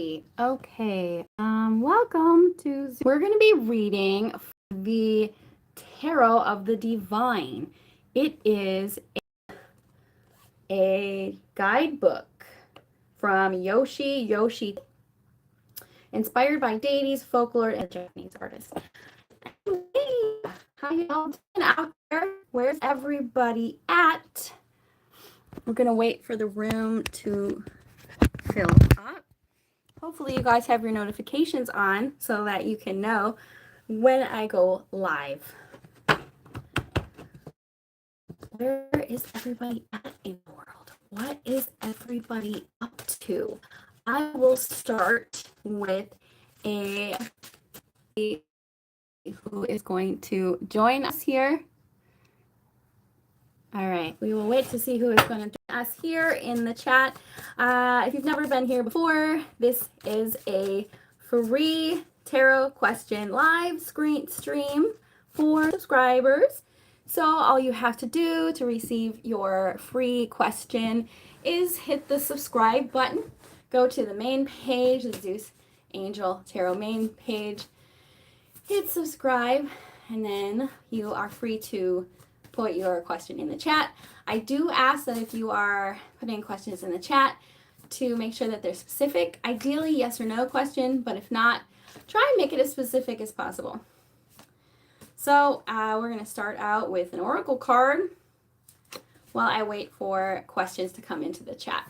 Okay, welcome to We're going to be reading the Tarot of the Divine. It is a guidebook from Yoshi, inspired by deities, folklore, and Japanese artists. Hey, how y'all doing out there? Where's everybody at? We're going to wait for the room to fill up. Hopefully you guys have your notifications on so that you can know when I go live. Where is everybody at in the world? What is everybody up to? I will start with a who is going to join us here. All right, we will wait to see who is going to join us here in the chat. If you've never been here before, this is a free tarot question live stream for subscribers. So all you have to do to receive your free question is hit the subscribe button. Go to the main page, the Zeus Angel Tarot main page. Hit subscribe, and then you are free to put your question in the chat. I do ask that if you are putting questions in the chat to make sure that they're specific. Ideally, yes or no question, but if not, try and make it as specific as possible. So we're going to start out with an oracle card while I wait for questions to come into the chat.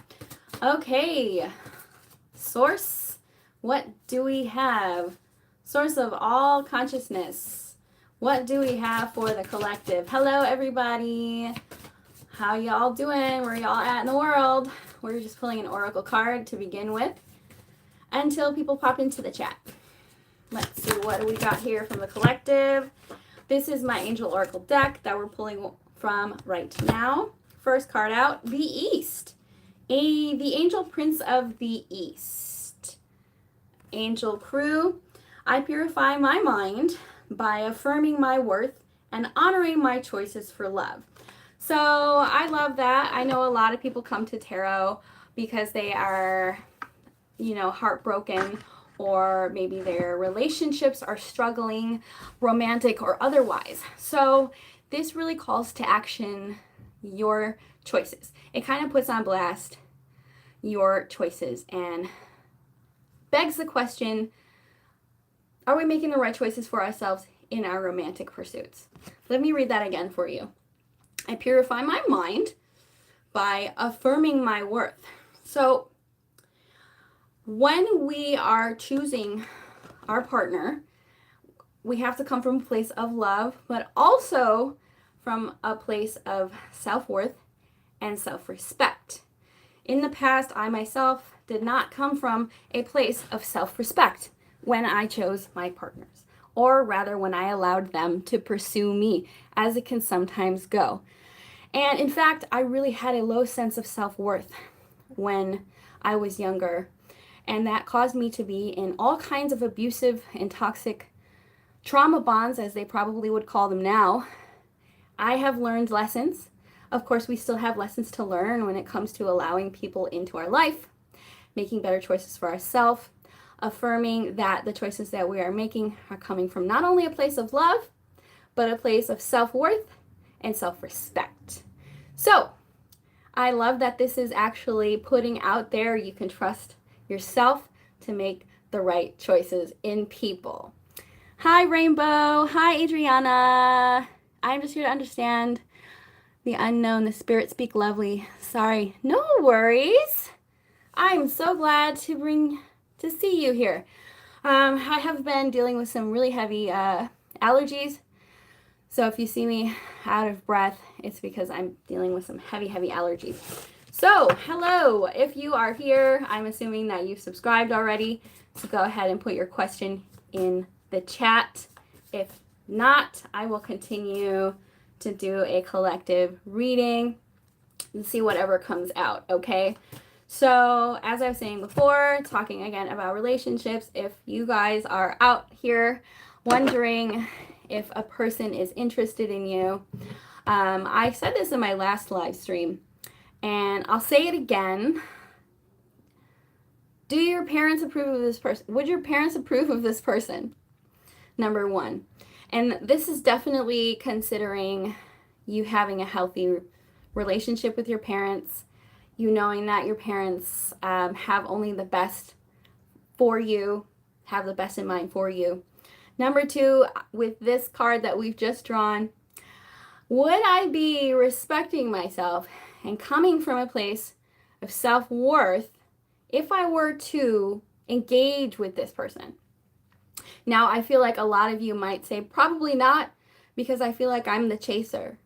Okay, source, what do we have? Source of all consciousness. What do we have for the collective? Hello, everybody. How y'all doing? Where y'all at in the world? We're just pulling an oracle card to begin with until people pop into the chat. Let's see, what do we got here from the collective? This is my Angel Oracle deck that we're pulling from right now. First card out, the East. The Angel Prince of the East. Angel Crew, I purify my mind by affirming my worth and honoring my choices for love. So I love that. I know a lot of people come to tarot because they are, heartbroken, or maybe their relationships are struggling, romantic or otherwise. So this really calls to action your choices. It kind of puts on blast your choices and begs the question, are we making the right choices for ourselves in our romantic pursuits? Let me read that again for you. I purify my mind by affirming my worth. So when we are choosing our partner, we have to come from a place of love, but also from a place of self-worth and self-respect. In the past, I myself did not come from a place of self-respect when I chose my partners, or rather when I allowed them to pursue me, as it can sometimes go. And in fact, I really had a low sense of self-worth when I was younger, and that caused me to be in all kinds of abusive and toxic trauma bonds, as they probably would call them now. I have learned lessons. Of course, we still have lessons to learn when it comes to allowing people into our life, making better choices for ourselves, affirming that the choices that we are making are coming from not only a place of love, but a place of self-worth and self-respect. So I love that this is actually putting out there you can trust yourself to make the right choices in people. Hi, Rainbow. Hi, Adriana. I'm just here to understand the unknown, the spirit speak lovely. Sorry, no worries. I'm so glad to see you here. I have been dealing with some really heavy allergies. So if you see me out of breath, it's because I'm dealing with some heavy allergies. So, hello. If you are here, I'm assuming that you've subscribed already. So go ahead and put your question in the chat. If not, I will continue to do a collective reading and see whatever comes out, okay? So, as I was saying before, talking again about relationships, if you guys are out here wondering if a person is interested in you, I said this in my last live stream, and I'll say it again. Do your parents approve of this person? Would your parents approve of this person? Number one. And this is definitely considering you having a healthy relationship with your parents, you knowing that your parents have only the best for you, have the best in mind for you. Number two, with this card that we've just drawn, would I be respecting myself and coming from a place of self-worth if I were to engage with this person? Now, I feel like a lot of you might say probably not, because I feel like I'm the chaser.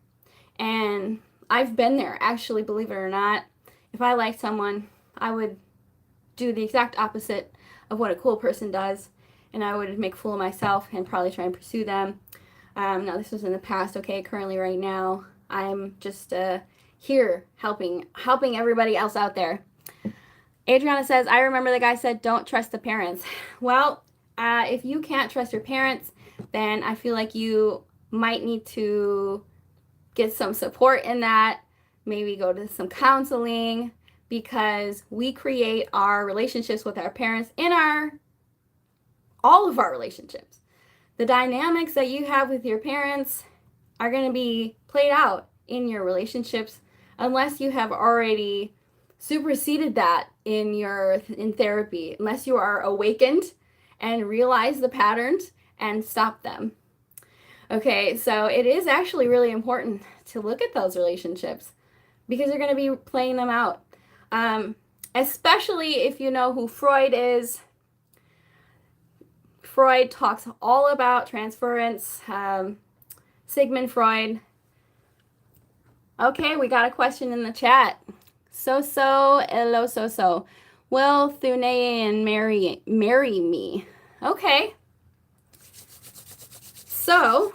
And I've been there, actually, believe it or not. If I liked someone, I would do the exact opposite of what a cool person does, and I would make a fool of myself and probably try and pursue them. Now, this was in the past, okay? Currently, right now, I'm just here helping everybody else out there. Adriana says, I remember the guy said, don't trust the parents. Well, if you can't trust your parents, then I feel like you might need to get some support in that, maybe go to some counseling, because we create our relationships with our parents in all of our relationships. The dynamics that you have with your parents are going to be played out in your relationships unless you have already superseded that in therapy, unless you are awakened and realize the patterns and stop them. Okay, so it is actually really important to look at those relationships because you're going to be playing them out. Especially if you know who Freud is. Freud talks all about transference. Sigmund Freud. Okay, we got a question in the chat. Hello, so. Will Thunayan marry me? Okay. So,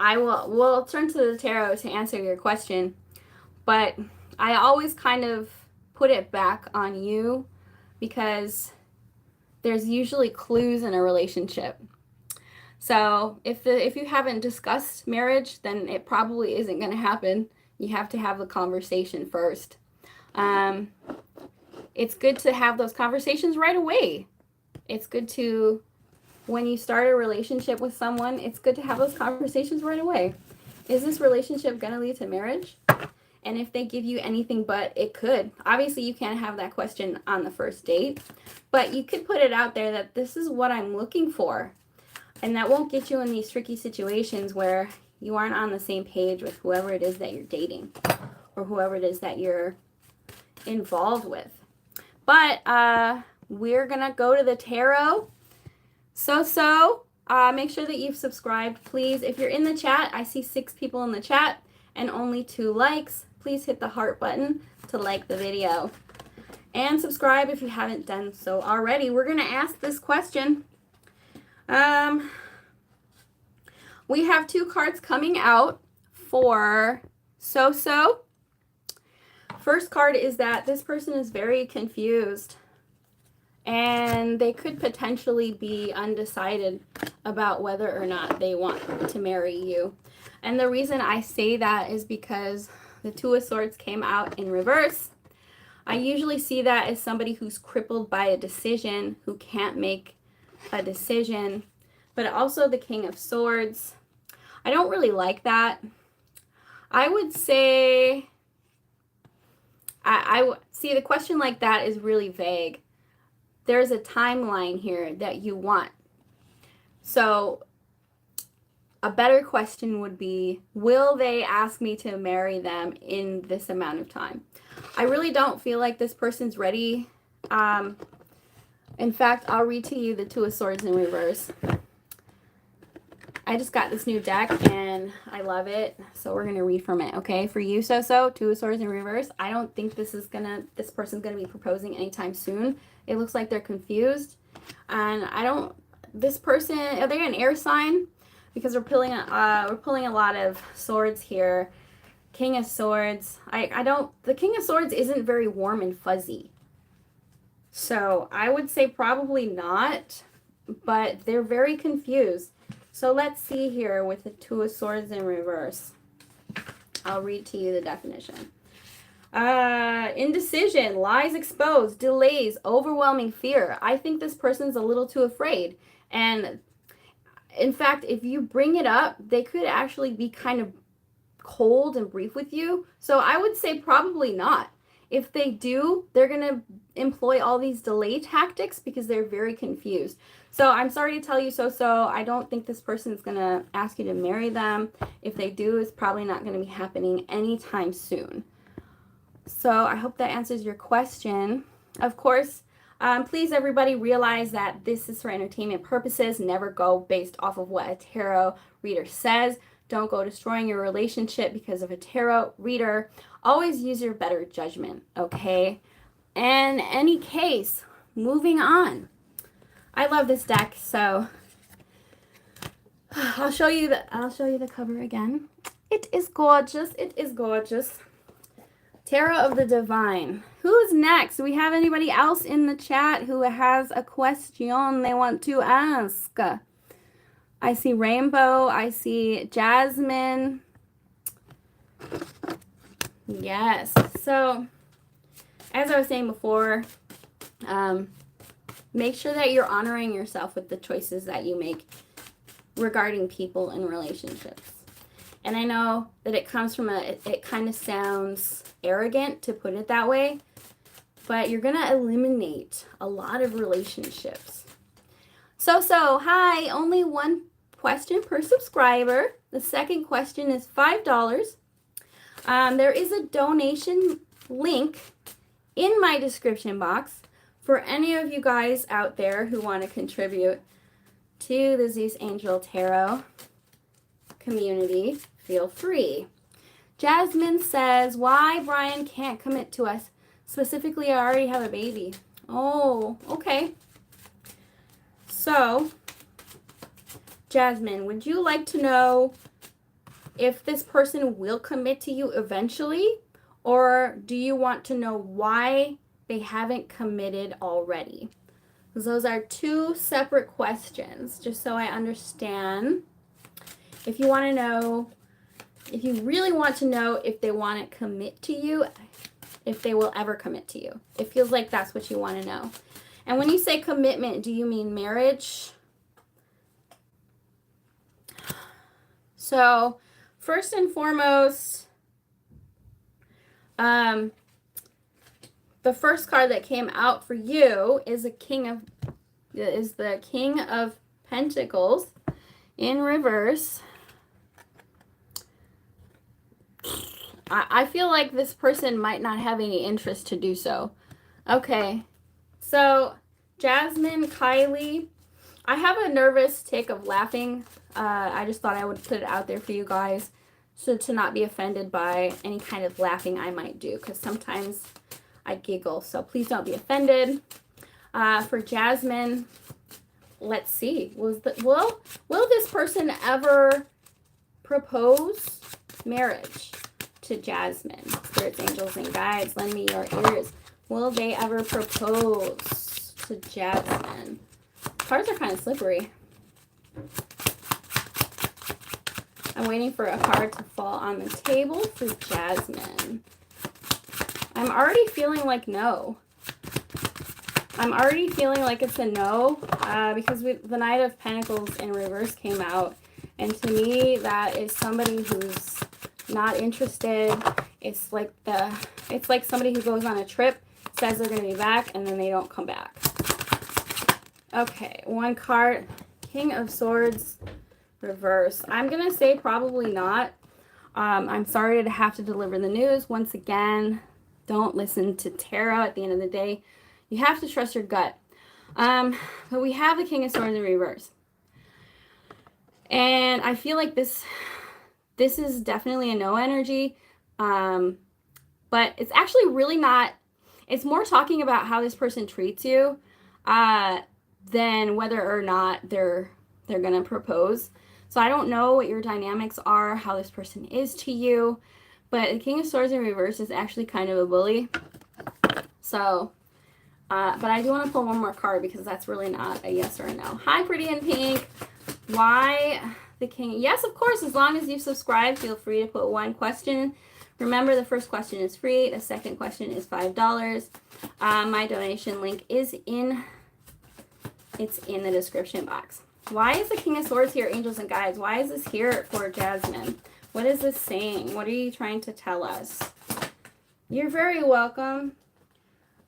we'll turn to the tarot to answer your question, but I always kind of put it back on you because there's usually clues in a relationship. So if you haven't discussed marriage, then it probably isn't going to happen. You have to have the conversation first. It's good to have those conversations right away. It's good to, when you start a relationship with someone, it's good to have those conversations right away. Is this relationship going to lead to marriage? And if they give you anything but, it could. Obviously, you can't have that question on the first date, but you could put it out there that this is what I'm looking for. And that won't get you in these tricky situations where you aren't on the same page with whoever it is that you're dating or whoever it is that you're involved with. But we're going to go to the tarot. Make sure that you've subscribed, please. If you're in the chat, I see 6 people in the chat and only 2 likes. Please hit the heart button to like the video. And subscribe if you haven't done so already. We're going to ask this question. We have 2 cards coming out for So. First card is that this person is very confused and they could potentially be undecided about whether or not they want to marry you. And the reason I say that is because the 2 of Swords came out in reverse. I usually see that as somebody who's crippled by a decision, who can't make a decision, but also the King of Swords. I don't really like that. I would say, I see the question like that is really vague. There's a timeline here that you want. So a better question would be, will they ask me to marry them in this amount of time? I really don't feel like this person's ready. In fact, I'll read to you the 2 of Swords in reverse. I just got this new deck and I love it. So we're going to read from it, okay? For you, So, 2 of Swords in reverse. I don't think this person's going to be proposing anytime soon. It looks like they're confused. And this person, are they an air sign? Because we're pulling a lot of swords here. King of Swords. The King of Swords isn't very warm and fuzzy. So I would say probably not, but they're very confused. So let's see here with the 2 of Swords in reverse. I'll read to you the definition. Indecision, lies exposed, delays, overwhelming fear. I think this person's a little too afraid. And in fact, if you bring it up, they could actually be kind of cold and brief with you. So I would say probably not. If they do, they're going to employ all these delay tactics because they're very confused. So I'm sorry to tell you so. I don't think this person is going to ask you to marry them. If they do, it's probably not going to be happening anytime soon. So I hope that answers your question. Of course, please everybody realize that this is for entertainment purposes. Never go based off of what a tarot reader says. Don't go destroying your relationship because of a tarot reader. Always use your better judgment, okay? In any case, moving on. I love this deck, so I'll show you the cover again. It is gorgeous. It is gorgeous. Tarot of the Divine. Who's next? Do we have anybody else in the chat who has a question they want to ask? I see Rainbow. I see Jasmine. Yes. So, as I was saying before, make sure that you're honoring yourself with the choices that you make regarding people and relationships. And I know that it comes from it kind of sounds arrogant to put it that way, but you're going to eliminate a lot of relationships. So, hi, only one question per subscriber. The second question is $5. There is a donation link in my description box for any of you guys out there who want to contribute to the Zeus Angel Tarot community. Feel free. Jasmine says, why Brian can't commit to us? Specifically, I already have a baby. Oh, okay. So, Jasmine, would you like to know if this person will commit to you eventually? Or do you want to know why they haven't committed already? Because those are two separate questions, just so I understand. If you want to know, if you really want to know if they want to commit to you, if they will ever commit to you. It feels like that's what you want to know. And when you say commitment, do you mean marriage? So, first and foremost, the first card that came out for you is the King of Pentacles in reverse. I feel like this person might not have any interest to do so. Okay, so Jasmine, Kylie, I have a nervous tick of laughing. I just thought I would put it out there for you guys, so to not be offended by any kind of laughing I might do, because sometimes I giggle, so please don't be offended. For Jasmine, let's see. Will this person ever propose marriage to Jasmine? Spirits, angels, and guides, lend me your ears. Will they ever propose to Jasmine? Cards are kind of slippery. I'm waiting for a card to fall on the table for Jasmine. I'm already feeling like no. I'm already feeling like it's a no because the Knight of Pentacles in reverse came out. And to me, that is somebody who's not interested. It's like somebody who goes on a trip, says they're going to be back, and then they don't come back. Okay, one card, King of Swords, reverse. I'm going to say probably not. I'm sorry to have to deliver the news. Once again, don't listen to tarot at the end of the day. You have to trust your gut. But we have the King of Swords in reverse. And I feel like this is definitely a no energy. But it's actually really not. It's more talking about how this person treats you than whether or not they're going to propose. So I don't know what your dynamics are, how this person is to you. But the King of Swords in reverse is actually kind of a bully. So, but I do want to pull one more card because that's really not a yes or a no. Hi, Pretty in Pink. Why the King? Yes, of course. As long as you subscribe, feel free to put one question Remember, the first question is free. The second question is $5. My donation link is in the description box. Why is the King of Swords here, angels and guides? Why is this here for Jasmine? What is this saying? What are you trying to tell us? You're very welcome.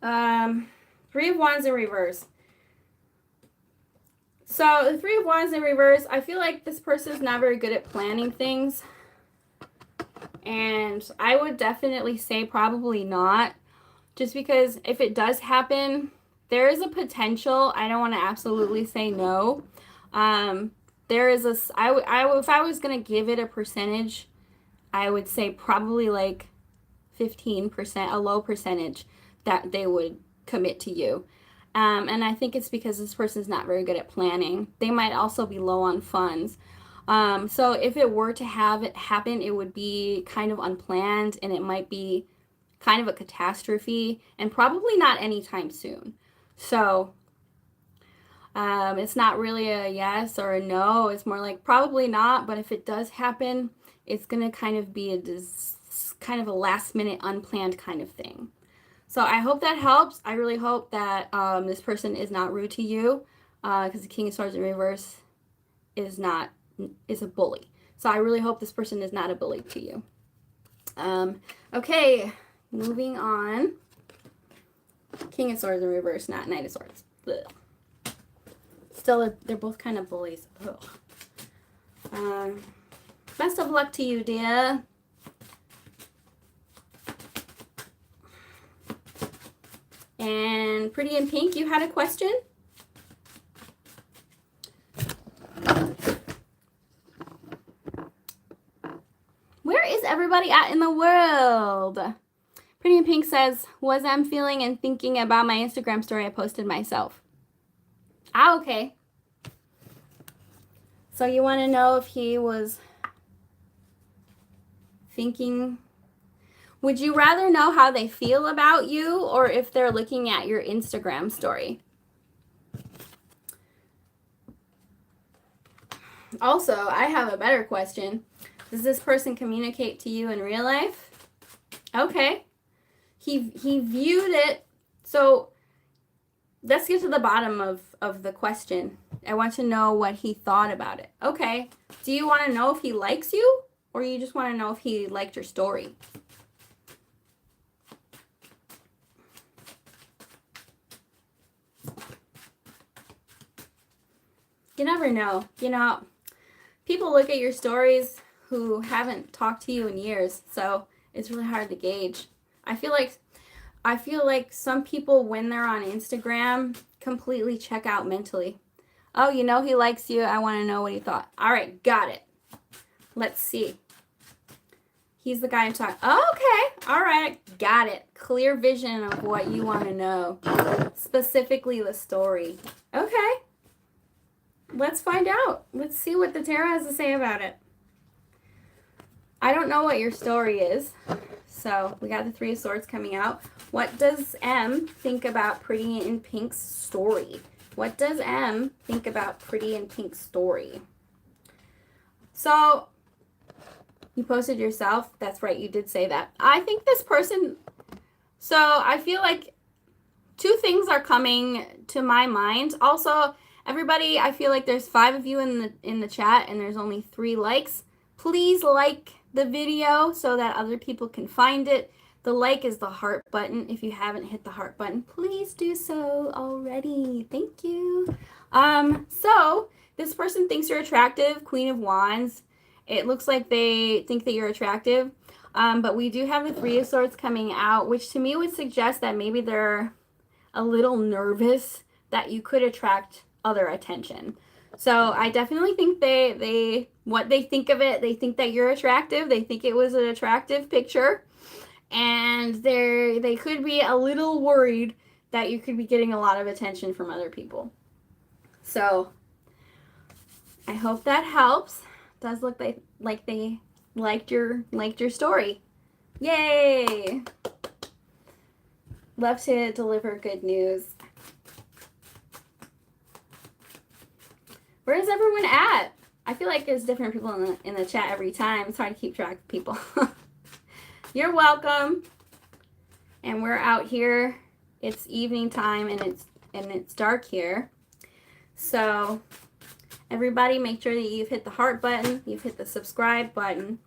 Three of Wands in reverse. So the Three of Wands in reverse, I feel like this person is not very good at planning things. And I would definitely say probably not. Just because if it does happen, there is a potential. I don't want to absolutely say no. There is if I was going to give it a percentage, I would say probably like 15%, a low percentage that they would commit to you. And I think it's because this person's not very good at planning. They might also be low on funds. So if it were to have it happen, it would be kind of unplanned, and it might be kind of a catastrophe, and probably not anytime soon. So it's not really a yes or a no. It's more like probably not, but if it does happen, it's going to kind of be kind of a last minute unplanned kind of thing. So I hope that helps. I really hope that this person is not rude to you, because the King of Swords in reverse is a bully. So I really hope this person is not a bully to you. Okay, moving on. King of Swords in reverse, not Knight of Swords. Ugh. Still, they're both kind of bullies. Best of luck to you, dear. And Pretty in Pink, you had a question? Where is everybody at in the world? Pretty in Pink says, was I'm feeling and thinking about my Instagram story I posted myself. Ah, okay. So you want to know if he was thinking... Would you rather know how they feel about you or if they're looking at your Instagram story? Also, I have a better question. Does this person communicate to you in real life? Okay. He viewed it. So let's get to the bottom of the question. I want to know what he thought about it. Okay. Do you want to know if he likes you, or you just want to know if he liked your story? You never know. You know, people look at your stories who haven't talked to you in years, so it's really hard to gauge. I feel like some people, when they're on Instagram, completely check out mentally. Oh, you know he likes you. I want to know what he thought. All right, got it. Let's see. He's the guy I'm talking. Oh, okay. All right, got it. Clear vision of what you want to know. Specifically the story. Okay. Let's find out. Let's see what the tarot has to say about it. I don't know what your story is. So we got the Three of Swords coming out. What does M think about Pretty in Pink's story? What does M think about Pretty in Pink's story? So you posted yourself. That's right. You did say that. I think this person... So I feel like two things are coming to my mind. Also... Everybody, I feel like there's 5 of you in the chat and there's only 3 likes. Please like the video so that other people can find it. The like is the heart button. If you haven't hit the heart button, please do so already. Thank you. So this person thinks you're attractive, Queen of Wands. It looks like they think that you're attractive. But we do have the Three of Swords coming out, which to me would suggest that maybe they're a little nervous that you could attract other attention. So I definitely think they what they think of it, they think that you're attractive. They think it was an attractive picture. And they could be a little worried that you could be getting a lot of attention from other people. So I hope that helps. It does look like they liked your story. Yay! Love to deliver good news. Where is everyone at? I feel like there's different people in the chat every time. It's hard to keep track of people. You're welcome. And we're out here. It's evening time and it's dark here. So everybody make sure that you've hit the heart button, you've hit the subscribe button.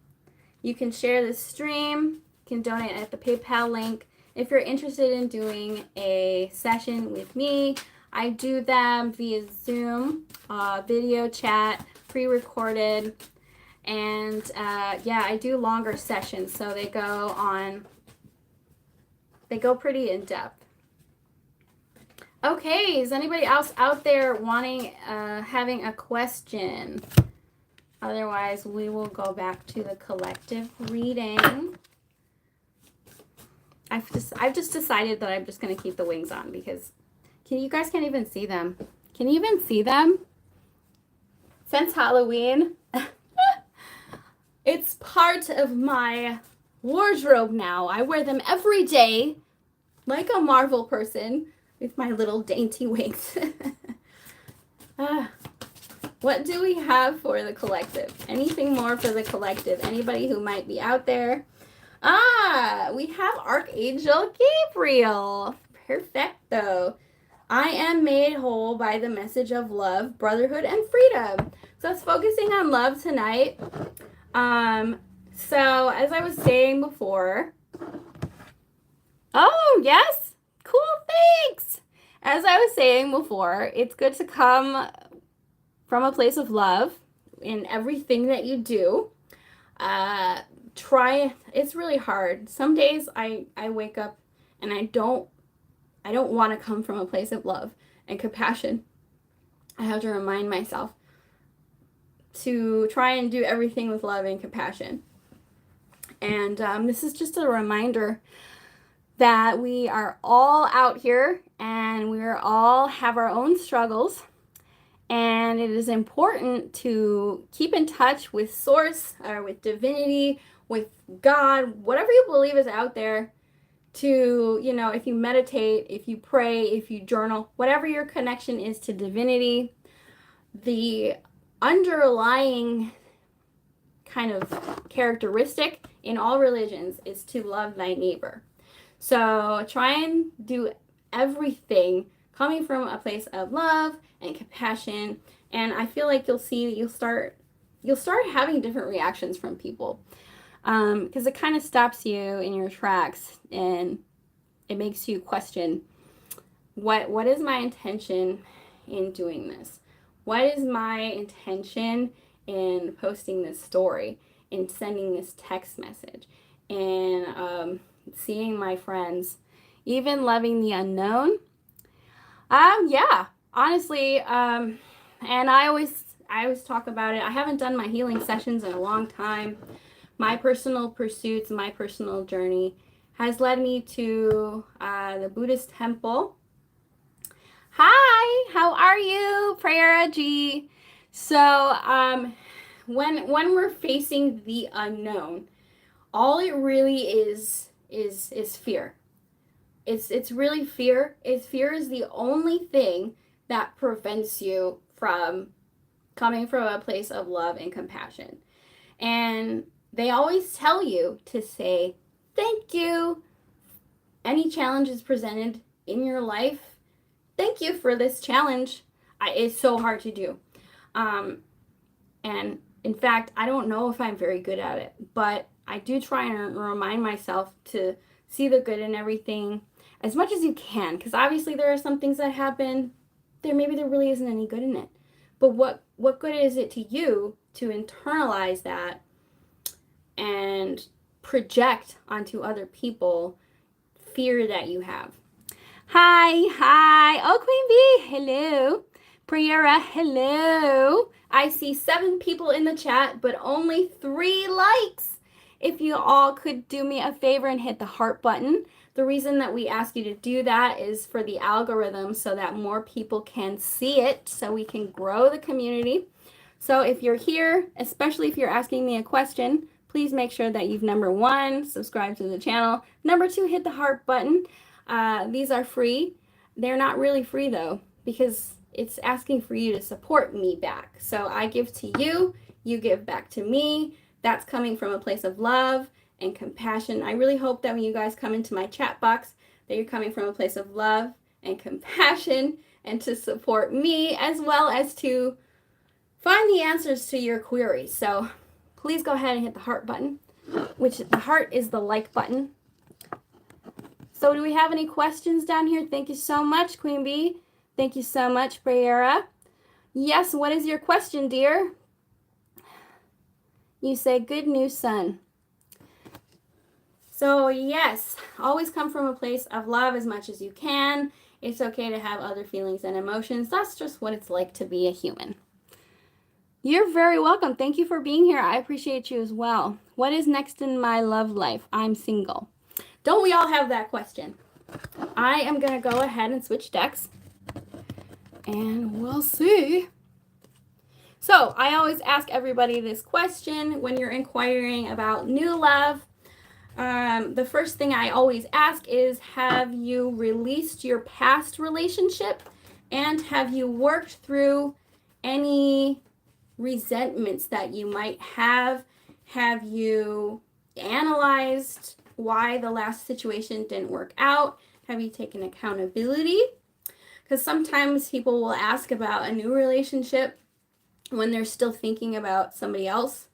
You can share the stream, you can donate at the PayPal link. If you're interested in doing a session with me, I do them via Zoom, video chat, pre-recorded, and yeah, I do longer sessions, so they go pretty in depth. Okay, is anybody else out there wanting, having a question? Otherwise, we will go back to the collective reading. I've just decided that I'm just going to keep the wings on because you guys can't even see them. Can you even see them? Since Halloween, it's part of my wardrobe now. I wear them every day like a Marvel person with my little dainty wings. What do we have for the collective? Anything more for the collective? Anybody who might be out there? We have Archangel Gabriel. Perfecto. I am made whole by the message of love, brotherhood, and freedom. So it's focusing on love tonight. So as I was saying before, oh, yes. Cool, thanks. As I was saying before, it's good to come from a place of love in everything that you do. It's really hard. Some days I wake up and I don't want to come from a place of love and compassion. I have to remind myself to try and do everything with love and compassion. And this is just a reminder that we are all out here and we all have our own struggles. And it is important to keep in touch with Source or with divinity, with God, whatever you believe is out there. To, if you meditate, if you pray, if you journal, whatever your connection is to divinity, the underlying kind of characteristic in all religions is to love thy neighbor. So try and do everything coming from a place of love and compassion, and I feel like you'll see that you'll start having different reactions from people, because it kind of stops you in your tracks and it makes you question what is my intention in doing this? What is my intention in posting this story, in sending this text message, and seeing my friends, even loving the unknown? Yeah, honestly, and I always talk about it. I haven't done my healing sessions in a long time. My personal pursuits, my personal journey has led me to the Buddhist temple. Hi, how are you, Prayera G? So, when we're facing the unknown, all it really is fear. It's really fear. Fear is the only thing that prevents you from coming from a place of love and compassion. And they always tell you to say thank you. Any challenges presented in your life, thank you for this challenge. It's so hard to do. And in fact, I don't know if I'm very good at it, but I do try and remind myself to see the good in everything as much as you can, because obviously there are some things that happen, maybe there really isn't any good in it. But what good is it to you to internalize that and project onto other people fear that you have? Hi. Oh, Queen Bee, hello. Prayera, hello. I see 7 people in the chat, but only 3 likes. If you all could do me a favor and hit the heart button. The reason that we ask you to do that is for the algorithm, so that more people can see it, so we can grow the community. So if you're here, especially if you're asking me a question, please make sure that you've, number 1, subscribe to the channel. Number 2, hit the heart button. These are free. They're not really free though, because it's asking for you to support me back. So I give to you, you give back to me. That's coming from a place of love and compassion. I really hope that when you guys come into my chat box, that you're coming from a place of love and compassion and to support me as well as to find the answers to your queries. So please go ahead and hit the heart button, which the heart is the like button. So do we have any questions down here? Thank you so much, Queen Bee. Thank you so much, Briera. Yes, what is your question, dear? You say, good news, son. So yes, always come from a place of love as much as you can. It's okay to have other feelings and emotions. That's just what it's like to be a human. You're very welcome. Thank you for being here. I appreciate you as well. What is next in my love life? I'm single. Don't we all have that question? I am going to go ahead and switch decks. And we'll see. So I always ask everybody this question when you're inquiring about new love. The first thing I always ask is, have you released your past relationship? And have you worked through any resentments that you might have? Have you analyzed why the last situation didn't work out? Have you taken accountability? Because sometimes people will ask about a new relationship when they're still thinking about somebody else.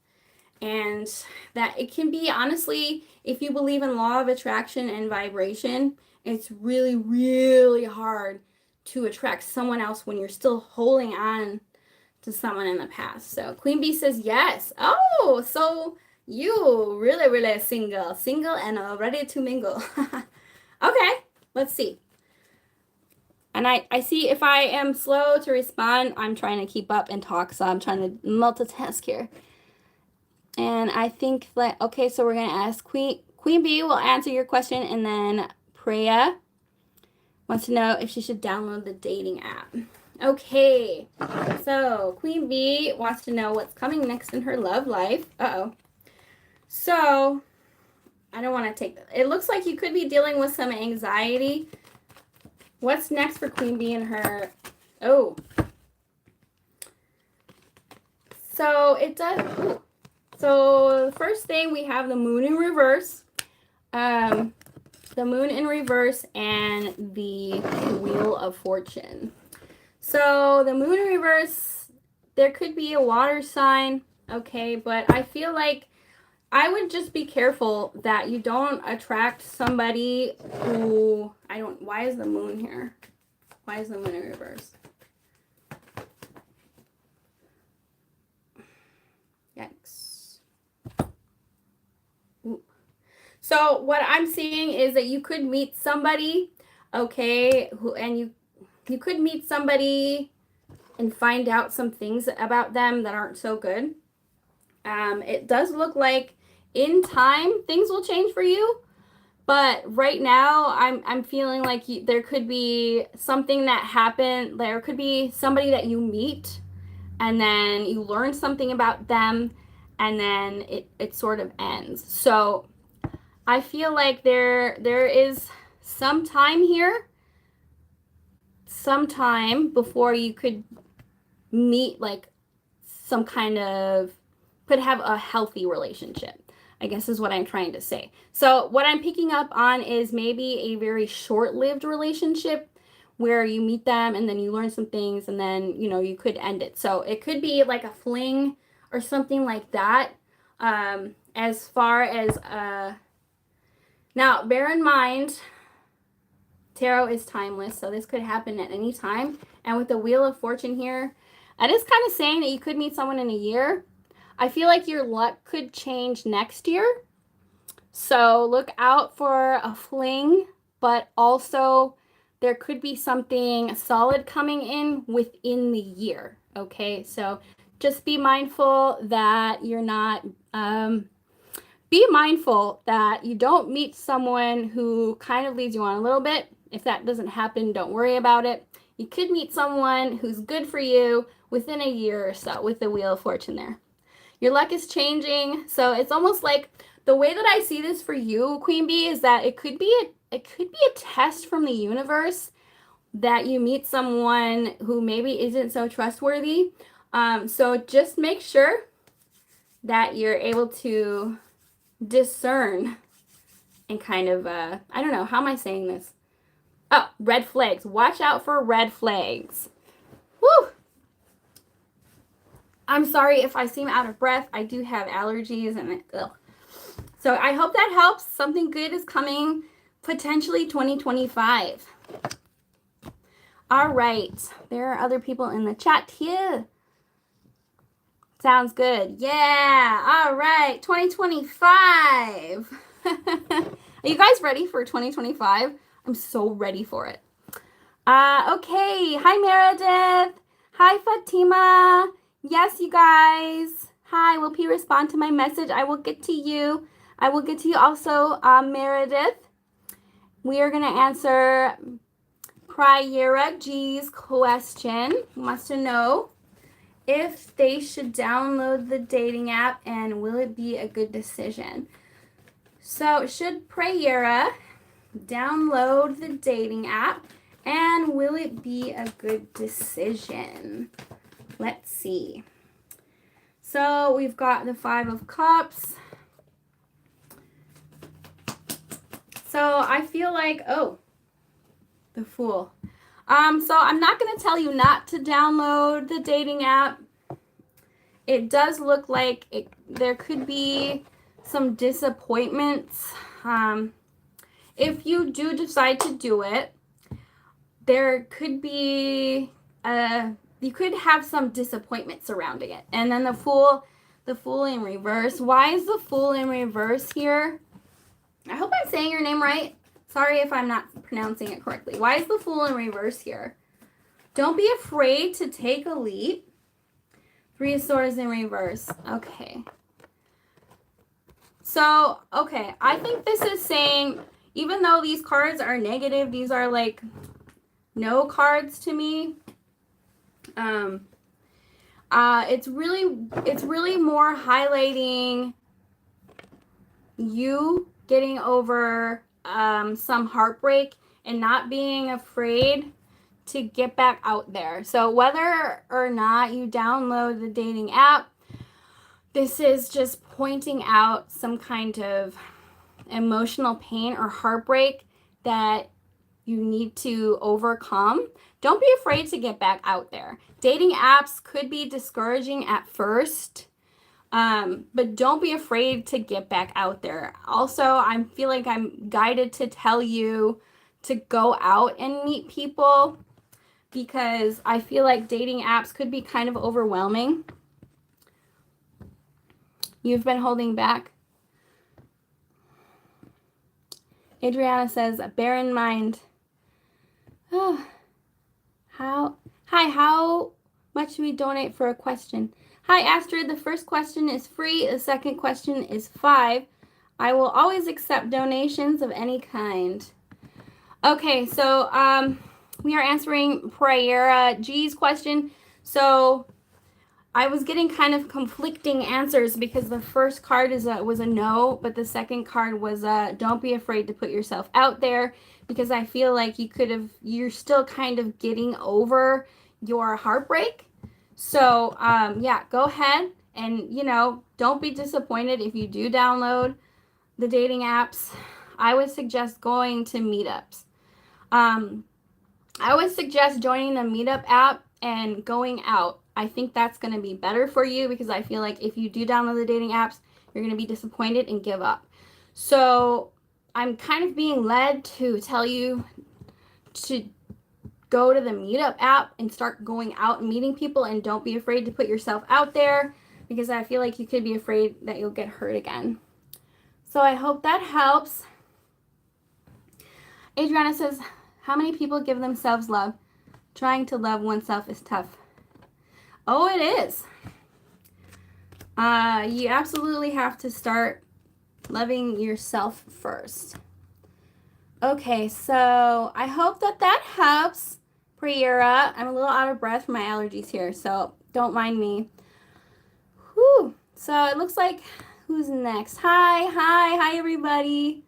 And that it can be, honestly, if you believe in law of attraction and vibration, it's really, really hard to attract someone else when you're still holding on to someone in the past. So Queen Bee says yes. Oh, so you really, really single and ready to mingle. Okay, let's see. And I see if I am slow to respond, I'm trying to keep up and talk, so I'm trying to multitask here. And I think that, okay, so we're going to ask Queen Bee will answer your question, and then Priya wants to know if she should download the dating app. Okay, so Queen Bee wants to know what's coming next in her love life. So, I don't want to take that. It looks like you could be dealing with some anxiety. What's next for Queen Bee and her? Oh. So, it does. Ooh. So, the first thing, we have the moon in reverse. The moon in reverse and the wheel of fortune. So, the moon in reverse, there could be a water sign, okay? But I feel like I would just be careful that you don't attract somebody who, why is the moon here? Why is the moon in reverse? Yikes. Ooh. So what I'm seeing is that you could meet somebody, okay, you could meet somebody and find out some things about them that aren't so good. It does look like in time things will change for you, but right now I'm feeling like there could be something that happened. There could be somebody that you meet and then you learn something about them and then it sort of ends. So I feel like there is some time here, some time before you could meet like some kind of, could have a healthy relationship, I guess is what I'm trying to say. So what I'm picking up on is maybe a very short-lived relationship where you meet them and then you learn some things and then, you know, you could end it. So it could be like a fling or something like that. As far as, now bear in mind, tarot is timeless, so this could happen at any time. And with the Wheel of Fortune here, it is kind of saying that you could meet someone in a year. I feel like your luck could change next year. So look out for a fling, but also there could be something solid coming in within the year. Okay, so just be mindful that you're not, be mindful that you don't meet someone who kind of leads you on a little bit. If that doesn't happen, don't worry about it. You could meet someone who's good for you within a year or so with the Wheel of Fortune there. Your luck is changing, so it's almost like the way that I see this for you, Queen Bee, is that it could be a test from the universe that you meet someone who maybe isn't so trustworthy. So just make sure that you're able to discern and kind of, I don't know, how am I saying this? Oh, red flags. Watch out for red flags. Woo! I'm sorry if I seem out of breath. I do have allergies and ugh. So I hope that helps. Something good is coming, potentially 2025. All right. There are other people in the chat here. Sounds good. Yeah. All right. 2025. Are you guys ready for 2025? I'm so ready for it. Okay. Hi, Meredith. Hi, Fatima. Yes, you guys. Hi. Will P respond to my message? I will get to you. I will get to you also, Meredith. We are going to answer Prayera G's question. He wants to know if they should download the dating app and will it be a good decision. So should Prayera download the dating app and will it be a good decision? Let's see. So we've got the 5 of Cups. So I feel like, oh, the Fool. So I'm not going to tell you not to download the dating app. It does look like there could be some disappointments. If you do decide to do it, there could be, you could have some disappointment surrounding it. And then the Fool in reverse. Why is the Fool in reverse here? I hope I'm saying your name right. Sorry if I'm not pronouncing it correctly. Why is the Fool in reverse here? Don't be afraid to take a leap. 3 of Swords in reverse. Okay. So, okay. I think this is saying, even though these cards are negative, these are like no cards to me. It's really more highlighting you getting over some heartbreak and not being afraid to get back out there. So whether or not you download the dating app, this is just pointing out some kind of emotional pain or heartbreak that you need to overcome. Don't be afraid to get back out there. Dating apps could be discouraging at first. But don't be afraid to get back out there. Also, I feel like I'm guided to tell you to go out and meet people because I feel like dating apps could be kind of overwhelming. You've been holding back. Adriana says, bear in mind. Oh, how much do we donate for a question? Hi, Astrid. The first question is free. The second question is 5. I will always accept donations of any kind. Okay, so we are answering Prayera G's question. So I was getting kind of conflicting answers because the first card was a no, but the second card was don't be afraid to put yourself out there, because I feel like you're still kind of getting over your heartbreak. So, yeah, go ahead and, don't be disappointed if you do download the dating apps. I would suggest going to meetups. I would suggest joining the meetup app and going out. I think that's going to be better for you because I feel like if you do download the dating apps, you're going to be disappointed and give up. So I'm kind of being led to tell you to go to the meetup app and start going out and meeting people, and don't be afraid to put yourself out there because I feel like you could be afraid that you'll get hurt again. So I hope that helps. Adriana says, how many people give themselves love? Trying to love oneself is tough. Oh, it is. You absolutely have to start loving yourself first. Okay, so I hope that helps, Prayera. I'm a little out of breath from my allergies here, so don't mind me. Whew. So it looks like, who's next? Hi, everybody.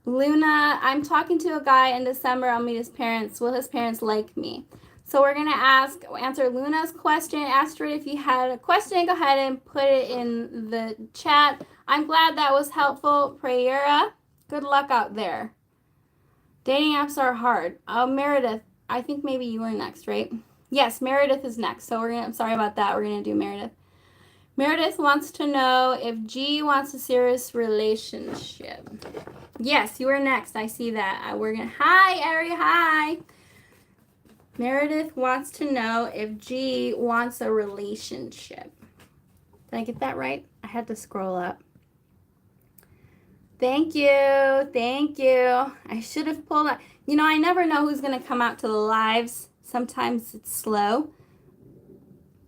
Luna, I'm talking to a guy in December. I'll meet his parents. Will his parents like me? So we're going to answer Luna's question. Astrid, if you had a question, go ahead and put it in the chat. I'm glad that was helpful, Prayera. Good luck out there. Dating apps are hard. Meredith, I think maybe you were next, right? Yes, Meredith is next. So I'm sorry about that. We're gonna do Meredith. Meredith wants to know if G wants a serious relationship. Yes, you are next. I see that. Hi, Ari. Hi. Meredith wants to know if G wants a relationship. Did I get that right? I had to scroll up. Thank you. Thank you. I should have pulled up. You know, I never know who's going to come out to the lives. Sometimes it's slow.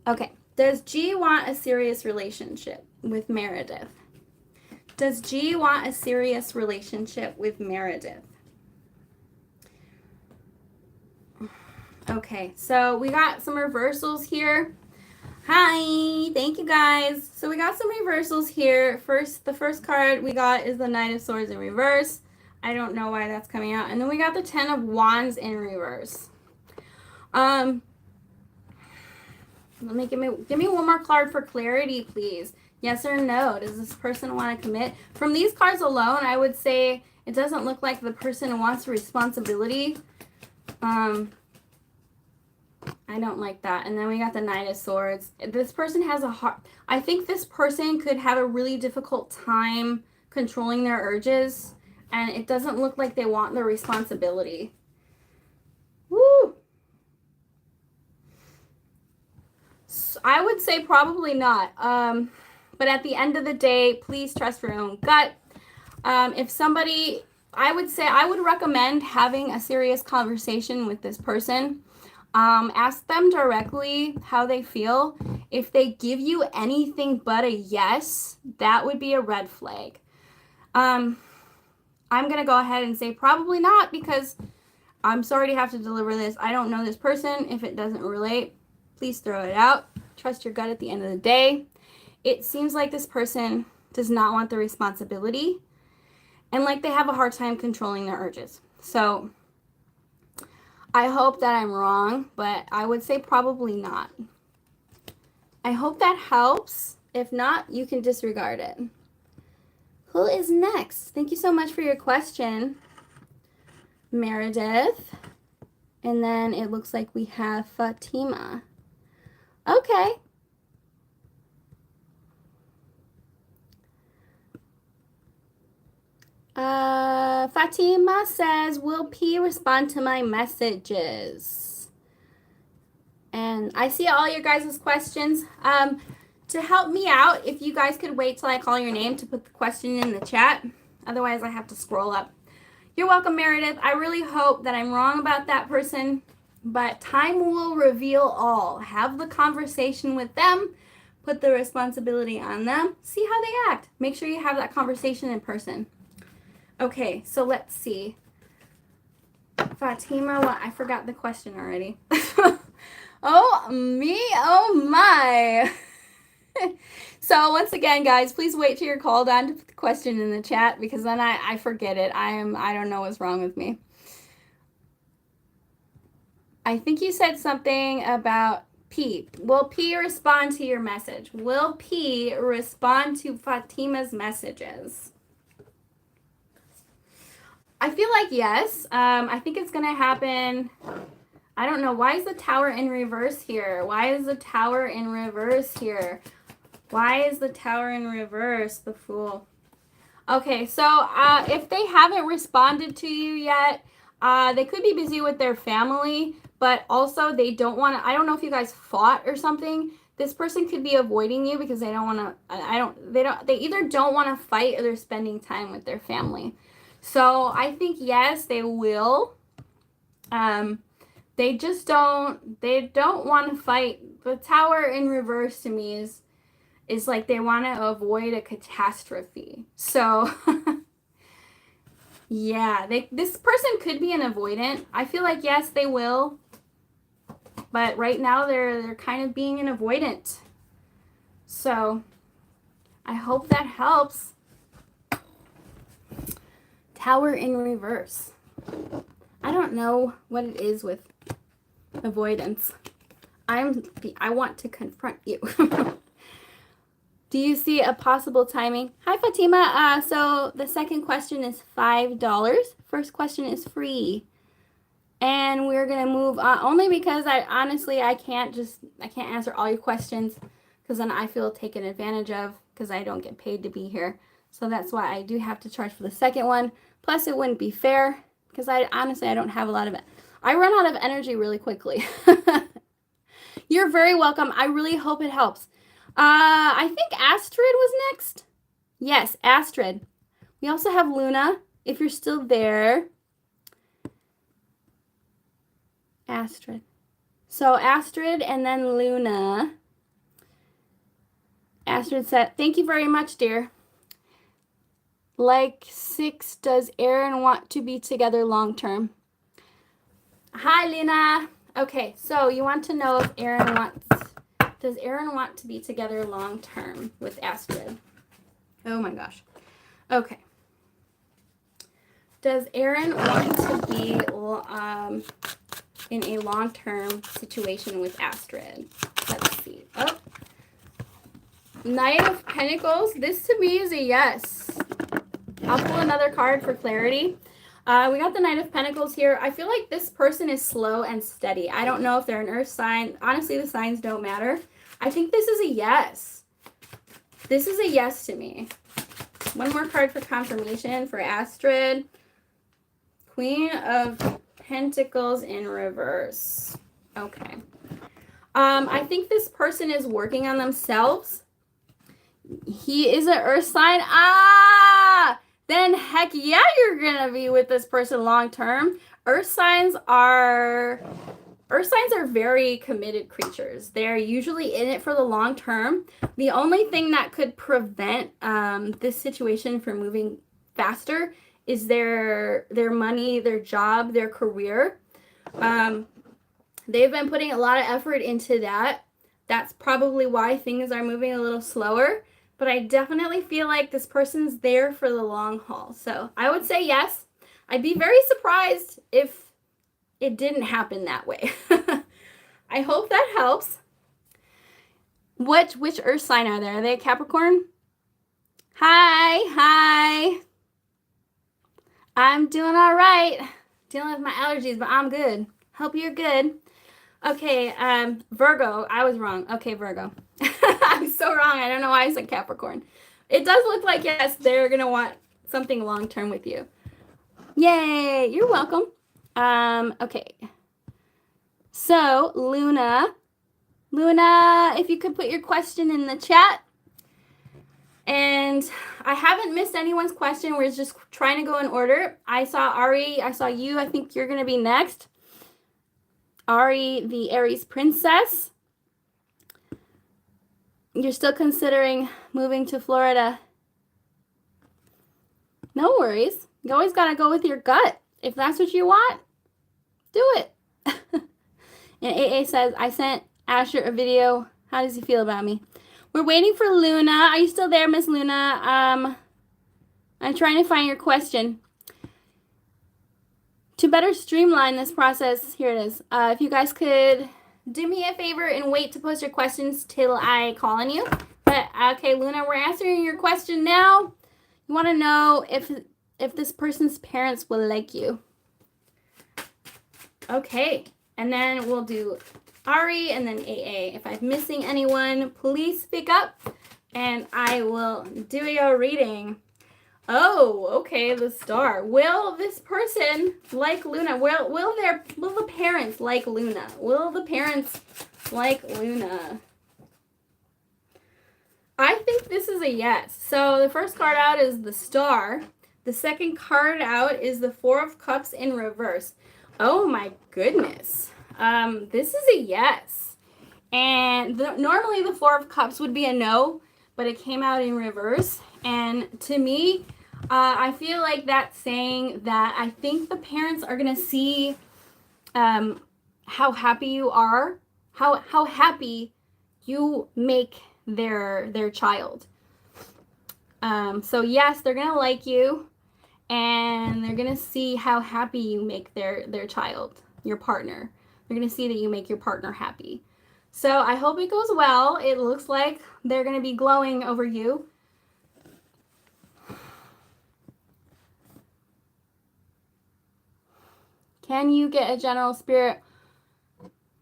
Okay. Does G want a serious relationship with Meredith? Does G want a serious relationship with Meredith? Okay. So we got some reversals here. Hi, thank you guys. So we got some reversals here. The first card we got is the Knight of Swords in reverse. I don't know why that's coming out. And then we got the Ten of Wands in reverse. Give me one more card for clarity, please. Yes or no? Does this person want to commit? From these cards alone, I would say it doesn't look like the person wants responsibility. I don't like that. And then we got the Knight of Swords. This person has a hard... I think this person could have a really difficult time controlling their urges. And it doesn't look like they want the responsibility. Woo! So I would say probably not. But at the end of the day, please trust your own gut. If somebody... I would recommend having a serious conversation with this person. Ask them directly how they feel. If they give you anything but a yes, that would be a red flag. I'm going to go ahead and say probably not, because I'm sorry to have to deliver this. I don't know this person. If it doesn't relate, please throw it out. Trust your gut at the end of the day. It seems like this person does not want the responsibility, and like they have a hard time controlling their urges. So I hope that I'm wrong, but I would say probably not. I hope that helps. If not, you can disregard it. Who is next? Thank you so much for your question, Meredith. And then it looks like we have Fatima. Okay. Fatima says, will P respond to my messages? And I see all your guys' questions. To help me out, if you guys could wait till I call your name to put the question in the chat. Otherwise, I have to scroll up. You're welcome, Meredith. I really hope that I'm wrong about that person, but time will reveal all. Have the conversation with them. Put the responsibility on them. See how they act. Make sure you have that conversation in person. Okay, so let's see. Fatima, what? I forgot the question already. Oh, me? Oh, my. So once again, guys, please wait till you're called on to put the question in the chat, because then I forget it. I don't know what's wrong with me. I think you said something about P. Will P respond to your message? Will P respond to Fatima's messages? I feel like yes. I think it's going to happen. I don't know. Why is the Tower in reverse here? Why is the Tower in reverse here? Why is the Tower in reverse? The Fool. Okay, so if they haven't responded to you yet, they could be busy with their family, but also they don't want to, I don't know if you guys fought or something. This person could be avoiding you because they don't want to, they either don't want to fight or they're spending time with their family. So I think yes, they will. They just don't want to fight. The Tower in reverse to me is like they want to avoid a catastrophe. So yeah, this person could be an avoidant. I feel like yes, they will. But right now they're kind of being an avoidant. So I hope that helps. Tower in reverse. I don't know what it is with avoidance. I want to confront you. Do you see a possible timing? Hi, Fatima. So the second question is $5. First question is free. And we're going to move on only because I can't answer all your questions because then I feel taken advantage of because I don't get paid to be here. So that's why I do have to charge for the second one. Plus it wouldn't be fair because I don't have a lot of it. I run out of energy really quickly. You're very welcome. I really hope it helps. I think Astrid was next. Yes, Astrid. We also have Luna, if you're still there. Astrid. So Astrid and then Luna. Astrid said, thank you very much, dear. Like 6, does Aaron want to be together long term? Hi, Luna. Okay, so you want to know if does Aaron want to be together long term with Astrid? Oh my gosh. Okay. Does Aaron want to be in a long-term situation with Astrid? Let's see. Oh. Knight of Pentacles. This to me is a yes. I'll pull another card for clarity. We got the Knight of Pentacles here. I feel like this person is slow and steady. I don't know if they're an earth sign. Honestly, the signs don't matter. I think this is a yes. This is a yes to me. One more card for confirmation for Astrid. Queen of Pentacles in reverse. Okay. I think this person is working on themselves. He is an earth sign. Then heck yeah, you're gonna be with this person long term. Earth signs are very committed creatures. They're usually in it for the long term. The only thing that could prevent this situation from moving faster is their money, their job, their career. They've been putting a lot of effort into that. That's probably why things are moving a little slower. But I definitely feel like this person's there for the long haul. So I would say yes. I'd be very surprised if it didn't happen that way. I hope that helps. Which earth sign are there? Are they a Capricorn? Hi. I'm doing all right. Dealing with my allergies, but I'm good. Hope you're good. Okay, Virgo. I was wrong. Okay, Virgo. I'm so wrong. I don't know why I said Capricorn. It does look like, yes, they're going to want something long-term with you. Yay. You're welcome. Okay. So, Luna, if you could put your question in the chat. And I haven't missed anyone's question. We're just trying to go in order. I saw Ari. I saw you. I think you're going to be next. Ari, the Aries princess. You're still considering moving to Florida. No worries. You always got to go with your gut. If that's what you want, do it. And AA says, I sent Asher a video. How does he feel about me? We're waiting for Luna. Are you still there, Miss Luna? I'm trying to find your question. To better streamline this process, here it is. If you guys could do me a favor and wait to post your questions till I call on you. But okay, Luna, we're answering your question now. You want to know if this person's parents will like you. Okay, and then we'll do Ari and then AA. If I'm missing anyone, please speak up and I will do your reading. Oh, okay, the star. Will this person like Luna? Will the parents like Luna? Will the parents like Luna? I think this is a yes. So the first card out is the star. The second card out is the Four of Cups in reverse. Oh my goodness. This is a yes. And normally the Four of Cups would be a no, but it came out in reverse. And to me, I feel like that's saying that I think the parents are going to see how happy you are, how happy you make their child. So yes, they're going to like you, and they're going to see how happy you make their child, your partner. They're going to see that you make your partner happy. So I hope it goes well. It looks like they're going to be glowing over you. Can you get a general spirit?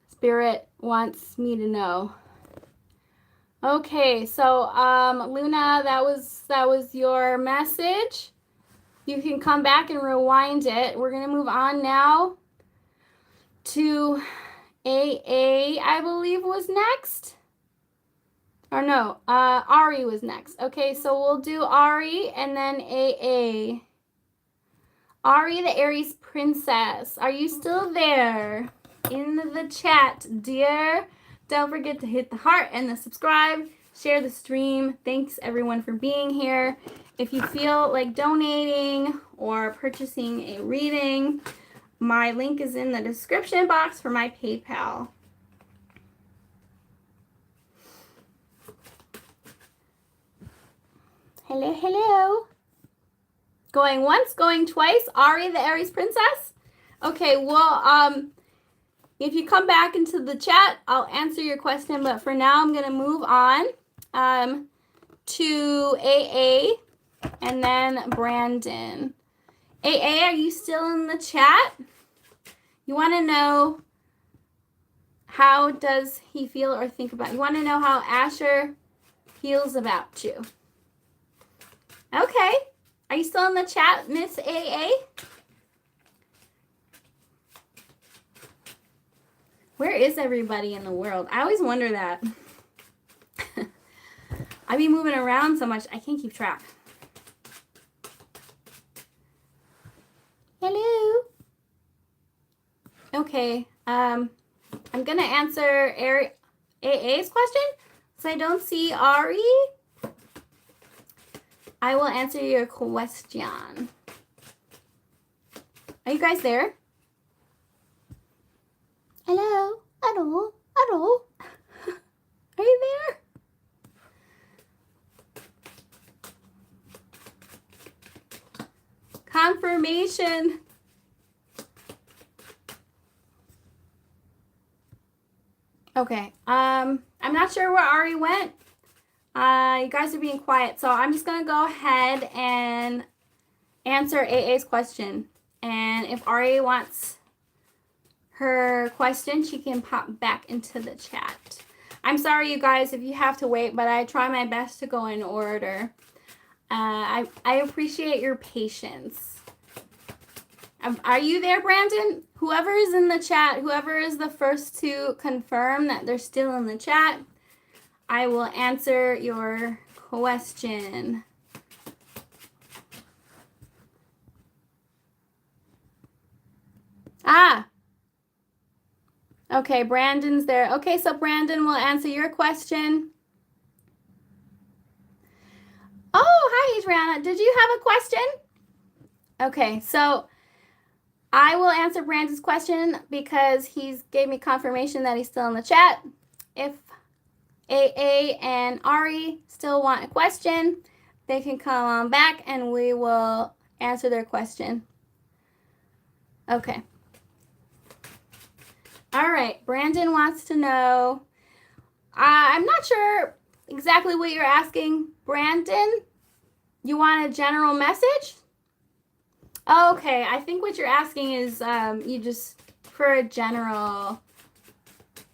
Spirit wants me to know. Okay, so Luna, that was your message. You can come back and rewind it. We're going to move on now to AA, I believe was next. Or no, Ari was next. Okay, so we'll do Ari and then AA. Ari, the Aries princess. Are you still there in the chat, dear? Don't forget to hit the heart and the subscribe. Share the stream. Thanks everyone for being here. If you feel like donating or purchasing a reading, my link is in the description box for my PayPal. Hello, hello. Going once, going twice. Ari, the Aries princess. Okay, well, if you come back into the chat, I'll answer your question. But for now, I'm going to move on to AA and then Brandon. AA, are you still in the chat? You want to know how does he feel or think about you? You want to know how Asher feels about you? Okay. Are you still in the chat, Miss AA? Where is everybody in the world? I always wonder that. I be moving around so much, I can't keep track. Hello. Okay, I'm going to answer AA's question. So I don't see Ari. I will answer your question. Are you guys there? Hello? Hello? Hello? Are you there? Confirmation. Okay. I'm not sure where Ari went. You guys are being quiet, so I'm just gonna go ahead and answer AA's question. And if Ari wants her question, she can pop back into the chat. I'm sorry, you guys, if you have to wait, but I try my best to go in order. I appreciate your patience. Are you there, Brandon? Whoever is in the chat, whoever is the first to confirm that they're still in the chat, I will answer your question. Okay, Brandon's there. Okay, so Brandon will answer your question. Oh, hi, Adriana. Did you have a question? Okay, so I will answer Brandon's question because he's gave me confirmation that he's still in the chat. If AA and Ari still want a question, they can come on back and we will answer their question. Okay. All right, Brandon wants to know, I'm not sure exactly what you're asking, Brandon. You want a general message? Okay, I think what you're asking is you just for a general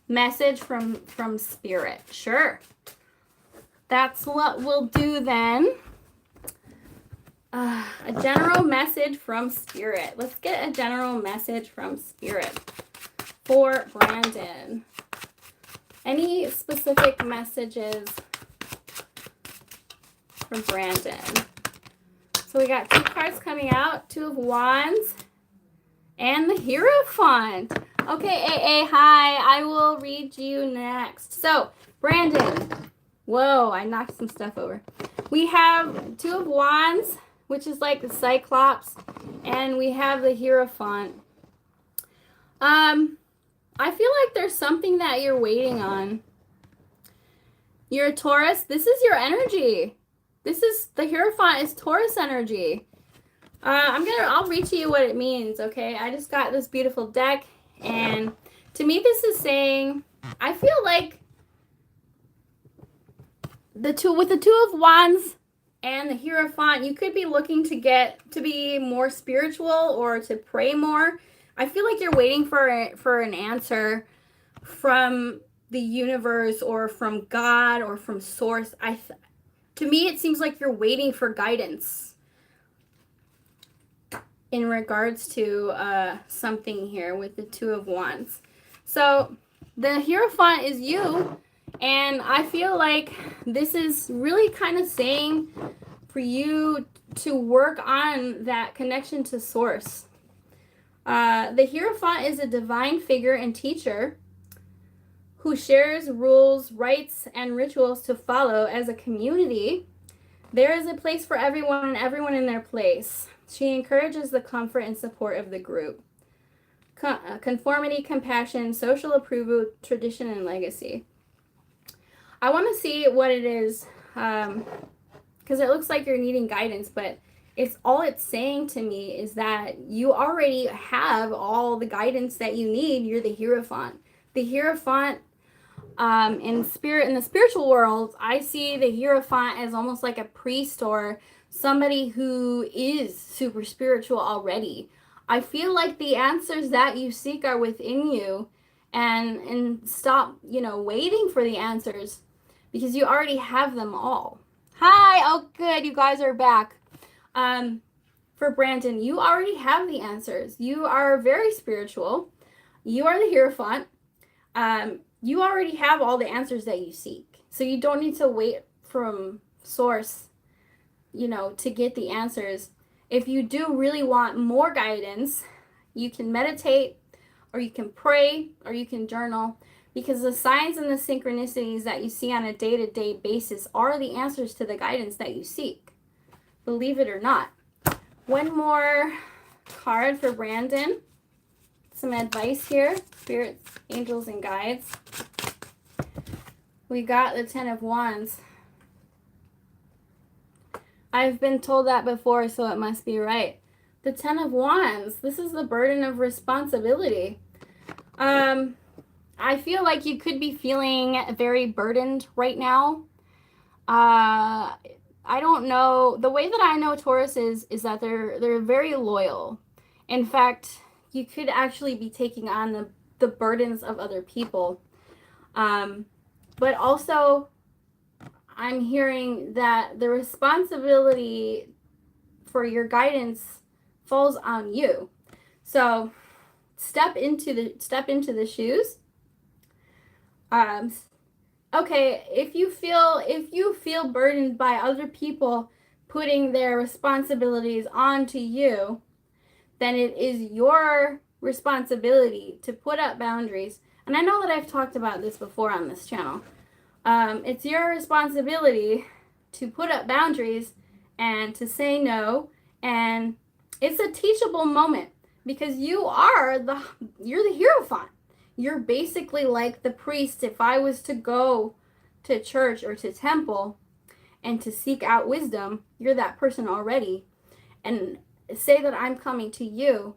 message from Spirit. Sure. That's what we'll do then. A general message from Spirit. Let's get a general message from Spirit for Brandon. Any specific messages from Brandon? So we got two cards coming out, Two of Wands and the Hierophant. Okay, AA, hi. I will read you next. So, Brandon. Whoa, I knocked some stuff over. We have Two of Wands, which is like the Cyclops, and we have the Hierophant. I feel like there's something that you're waiting on. You're a Taurus. This is your energy. This is, the Hierophant is Taurus energy. I'll read to you what it means, okay? I just got this beautiful deck, and to me this is saying I feel like with the Two of Wands and the Hierophant, you could be looking to get to be more spiritual or to pray more. I feel like you're waiting for an answer from the universe or from God or from source. To me, it seems like you're waiting for guidance in regards to something here with the Two of Wands. So the Hierophant is you, and I feel like this is really kind of saying for you to work on that connection to source. The Hierophant is a divine figure and teacher who shares rules, rites, and rituals to follow as a community. There is a place for everyone and everyone in their place. She encourages the comfort and support of the group. Conformity, compassion, social approval, tradition, and legacy. I want to see what it is, because it looks like you're needing guidance, but it's saying to me is that you already have all the guidance that you need. You're the Hierophant. The Hierophant, in the spiritual world, I see the Hierophant as almost like a priest or somebody who is super spiritual already. I feel like the answers that you seek are within you, and stop, waiting for the answers, because you already have them all. Hi, oh good, you guys are back. For Brandon, you already have the answers. You are very spiritual. You are the Hierophant. You already have all the answers that you seek. So you don't need to wait from source, to get the answers. If you do really want more guidance, you can meditate, or you can pray, or you can journal, because the signs and the synchronicities that you see on a day-to-day basis are the answers to the guidance that you seek. Believe it or not. One more card for Brandon. Some advice here. Spirits, angels, and guides. We got the Ten of Wands. I've been told that before, so it must be right. The Ten of Wands. This is the burden of responsibility. I feel like you could be feeling very burdened right now. I don't know. The way that I know Taurus is that they're very loyal. In fact, you could actually be taking on the burdens of other people. But also, I'm hearing that the responsibility for your guidance falls on you. So step into the shoes. Okay, if you feel burdened by other people putting their responsibilities onto you, then it is your responsibility to put up boundaries. And I know that I've talked about this before on this channel. It's your responsibility to put up boundaries and to say no. And it's a teachable moment, because you're the Hierophant. You're basically like the priest. If I was to go to church or to temple and to seek out wisdom, you're that person already. And say that I'm coming to you.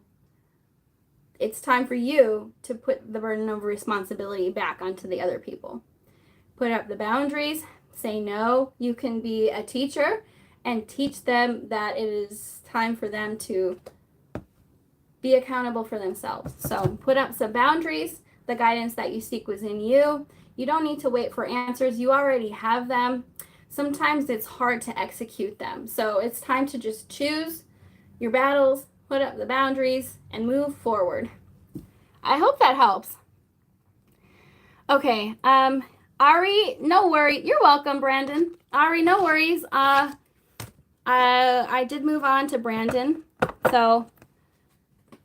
It's time for you to put the burden of responsibility back onto the other people. Put up the boundaries, say no. You can be a teacher and teach them that it is time for them to be accountable for themselves. So put up some boundaries. The guidance that you seek was in you. You don't need to wait for answers. You already have them. Sometimes it's hard to execute them. So it's time to just choose your battles, put up the boundaries, and move forward. I hope that helps. Okay, Ari, no worry. You're welcome, Brandon. Ari, no worries. I did move on to Brandon. So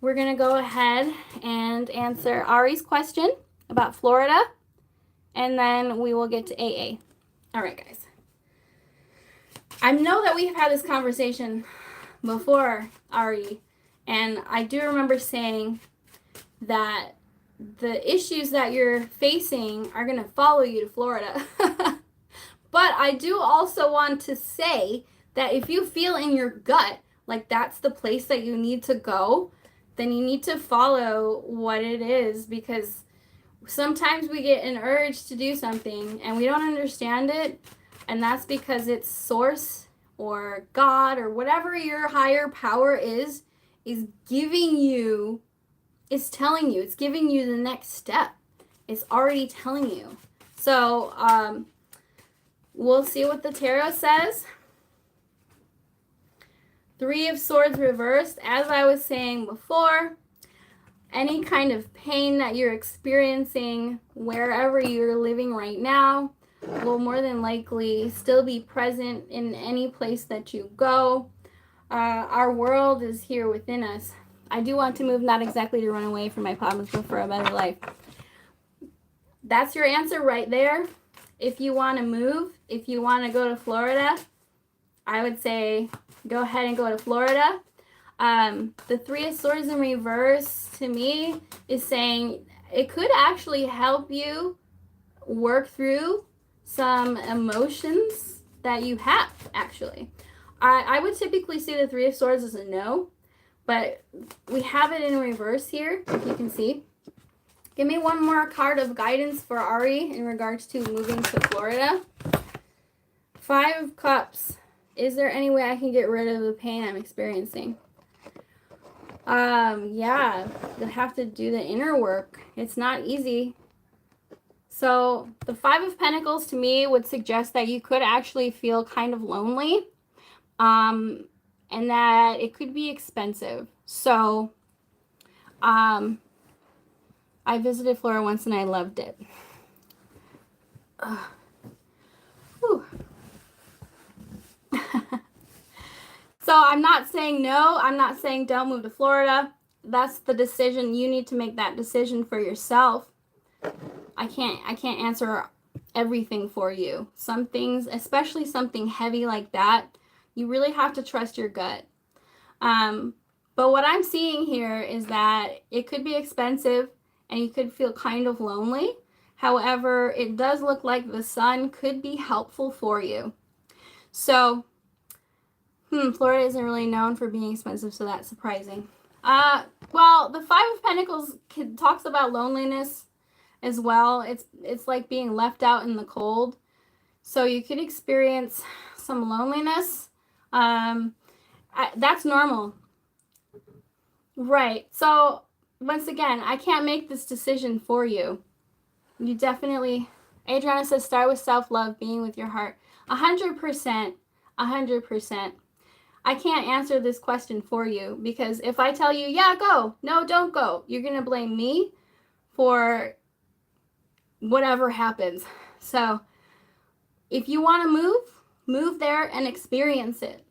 we're going to go ahead and answer Ari's question about Florida, and then we will get to AA. All right, guys. I know that we've had this conversation before, Ari, and I do remember saying that the issues that you're facing are going to follow you to Florida. But I do also want to say that if you feel in your gut like that's the place that you need to go, then you need to follow what it is, because sometimes we get an urge to do something and we don't understand it, and that's because it's source or God or whatever your higher power is giving you, is telling you, it's giving you the next step. It's already telling you. So we'll see what the tarot says. Three of Swords reversed. As I was saying before, any kind of pain that you're experiencing wherever you're living right now will more than likely still be present in any place that you go. Our world is here within us. I do want to move, not exactly to run away from my problems, but for a better life. That's your answer right there. If you want to move, if you want to go to Florida, I would say go ahead and go to Florida. The Three of Swords in reverse to me is saying it could actually help you work through some emotions that you have, actually. I would typically see the Three of Swords as a no, but we have it in reverse here, if you can see. Give me one more card of guidance for Ari in regards to moving to Florida. Five of Cups. Is there any way I can get rid of the pain I'm experiencing? Yeah, you'll have to do the inner work. It's not easy. So the Five of Pentacles to me would suggest that you could actually feel kind of lonely, and that it could be expensive. So, I visited Florida once and I loved it. So I'm not saying no. I'm not saying don't move to Florida. That's the decision. You need to make that decision for yourself. I can't answer everything for you. Some things, especially something heavy like that, you really have to trust your gut. But what I'm seeing here is that it could be expensive and you could feel kind of lonely. However, it does look like the sun could be helpful for you. So, Florida isn't really known for being expensive, so that's surprising. Well, the Five of Pentacles talks about loneliness as well. It's like being left out in the cold. So you could experience some loneliness. That's normal. Right. So once again, I can't make this decision for you. You definitely, Adriana says, start with self-love, being with your heart. 100%. 100%. I can't answer this question for you because if I tell you, yeah, go, no, don't go, you're going to blame me for whatever happens. So if you want to move there and experience it.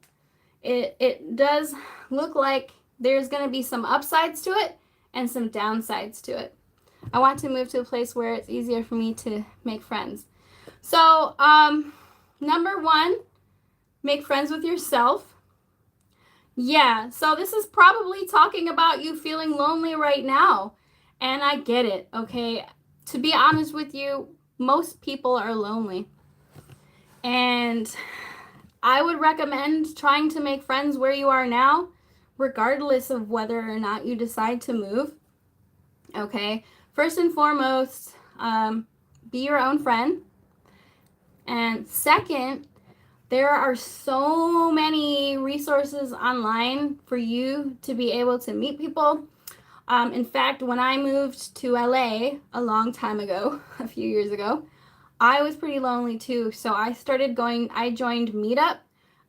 It does look like there's going to be some upsides to it and some downsides to it. I want to move to a place where it's easier for me to make friends. So, number one, make friends with yourself. Yeah, so this is probably talking about you feeling lonely right now. And I get it, okay? To be honest with you, most people are lonely. And I would recommend trying to make friends where you are now, regardless of whether or not you decide to move. Okay? First and foremost, be your own friend. And second, there are so many resources online for you to be able to meet people. In fact, when I moved to LA a long time ago, a few years ago, I was pretty lonely too. So I joined Meetup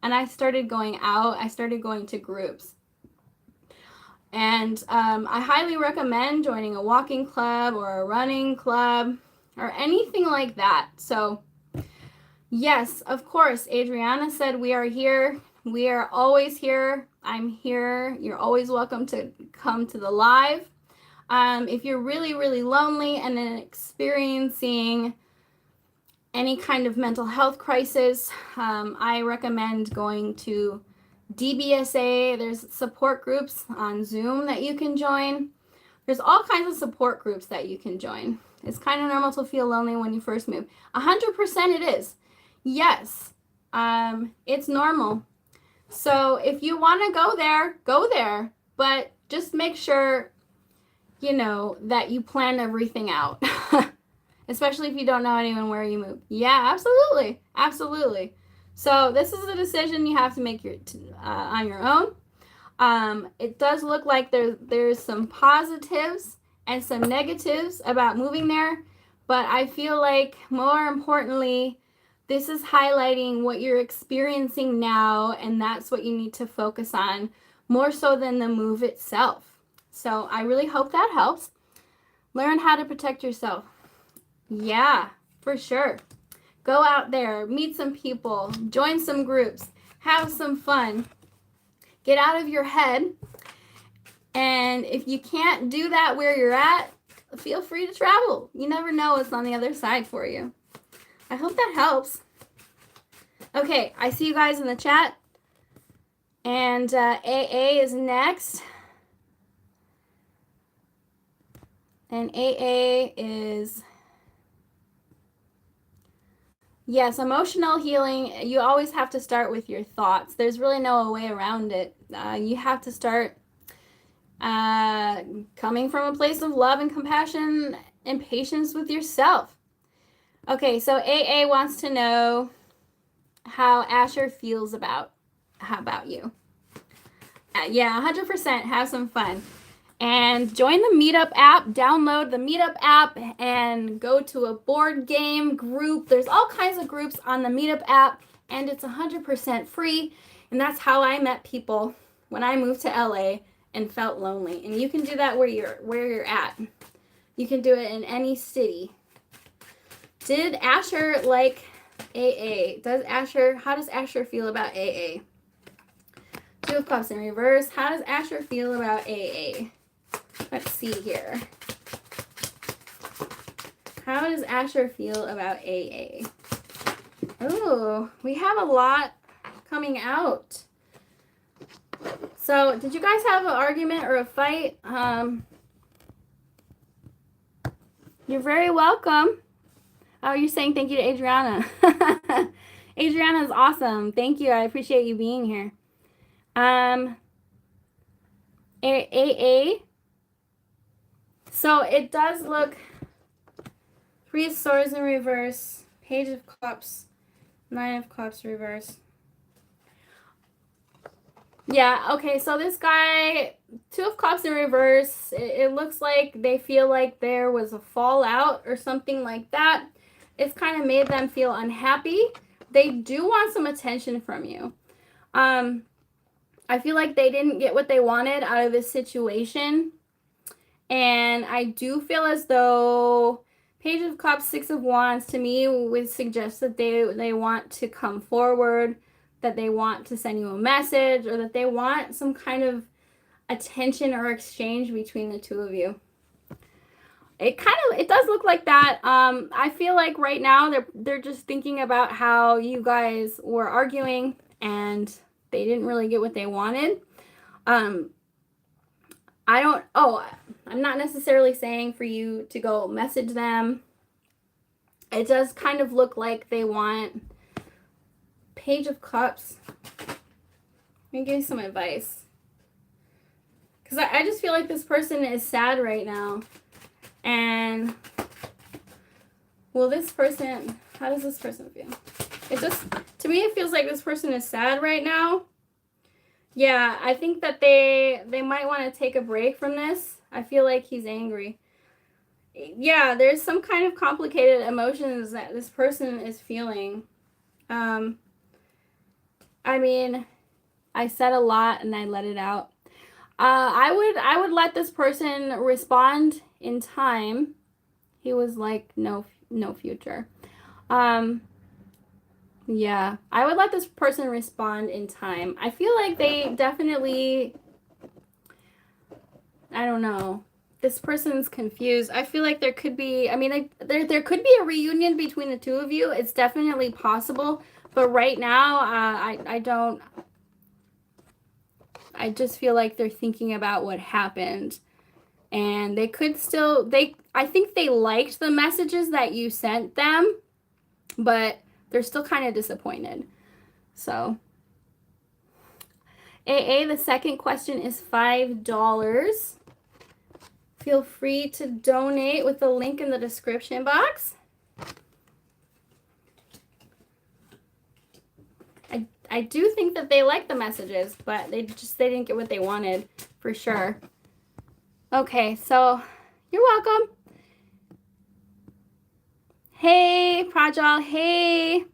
and I started going out. I started going to groups. And I highly recommend joining a walking club or a running club or anything like that. So yes, of course, Adriana said we are here. We are always here. I'm here. You're always welcome to come to the live. If you're really, really lonely and then experiencing any kind of mental health crisis, I recommend going to DBSA. There's support groups on Zoom that you can join. There's all kinds of support groups that you can join. It's kind of normal to feel lonely when you first move. 100% it is. Yes, it's normal. So if you want to go there, but just make sure you know, that you plan everything out. Especially if you don't know anyone where you move. Yeah, absolutely. Absolutely. So this is a decision you have to make on your own. It does look like there's some positives and some negatives about moving there, but I feel like more importantly, this is highlighting what you're experiencing now, and that's what you need to focus on more so than the move itself. So I really hope that helps. Learn how to protect yourself. Yeah, for sure. Go out there, meet some people, join some groups, have some fun. Get out of your head. And if you can't do that where you're at, feel free to travel. You never know what's on the other side for you. I hope that helps. Okay, I see you guys in the chat. And AA is next. And AA is... Yes, emotional healing, you always have to start with your thoughts. There's really no way around it. You have to start coming from a place of love and compassion and patience with yourself. Okay, so AA wants to know how Asher feels about you. Yeah, 100%. Have some fun. And join the Meetup app, download the Meetup app, and go to a board game group. There's all kinds of groups on the Meetup app, and it's 100% free. And that's how I met people when I moved to LA and felt lonely. And you can do that where you're at. You can do it in any city. Did Asher like AA? How does Asher feel about AA? Two of Cups in reverse. How does Asher feel about AA? Let's see here. How does Asher feel about AA? Oh, we have a lot coming out. So, did you guys have an argument or a fight? You're very welcome. Oh, you're saying thank you to Adriana. Adriana is awesome. Thank you. I appreciate you being here. AA. So it does look 3 of Swords in reverse, Page of Cups, 9 of Cups reverse. Yeah, okay, so this guy, 2 of Cups in reverse, it looks like they feel like there was a fallout or something like that. It's kind of made them feel unhappy. They do want some attention from you. I feel like they didn't get what they wanted out of this situation. And I do feel as though Page of Cups, 6 of Wands, to me would suggest that they want to come forward, that they want to send you a message, or that they want some kind of attention or exchange between the two of you. It does look like that. I feel like right now they're just thinking about how you guys were arguing and they didn't really get what they wanted. I'm not necessarily saying for you to go message them. It does kind of look like they want Page of Cups. Let me give you some advice. Because I just feel like this person is sad right now. And, well, this person, how does this person feel? To me, it feels like this person is sad right now. Yeah, I think that they might want to take a break from this. I feel like he's angry. Yeah, there's some kind of complicated emotions that this person is feeling. I mean, I said a lot and I let it out. I would let this person respond in time. He was like, no future. Yeah, I would let this person respond in time. I feel like they definitely, I don't know. This person's confused. I feel like there could be, there could be a reunion between the two of you. It's definitely possible. But right now, I just feel like they're thinking about what happened. And they could still, I think they liked the messages that you sent them, but they're still kind of disappointed. So, AA, the second question is $5. Feel free to donate with the link in the description box. I do think that they like the messages, but they didn't get what they wanted for sure. Okay, so you're welcome. Hey, Prajal, hey.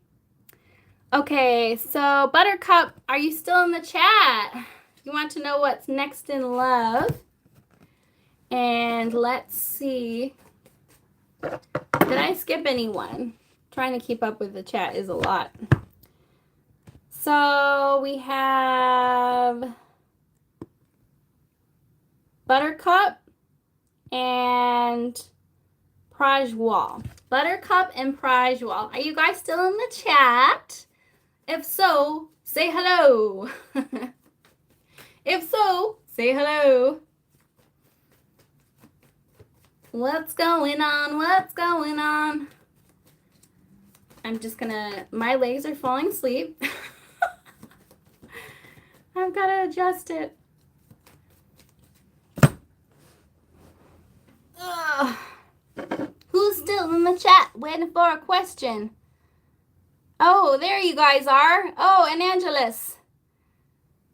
Okay, so Buttercup, are you still in the chat? You want to know what's next in love? And let's see. Did I skip anyone? Trying to keep up with the chat is a lot. So we have Buttercup and Prajwal. Buttercup and Prajwal. Are you guys still in the chat? If so, say hello. If so, say hello. What's going on? What's going on? I'm just gonna, my legs are falling asleep. I've got to adjust it. Ugh. Who's still in the chat waiting for a question? Oh, there you guys are. Oh, and Angelus.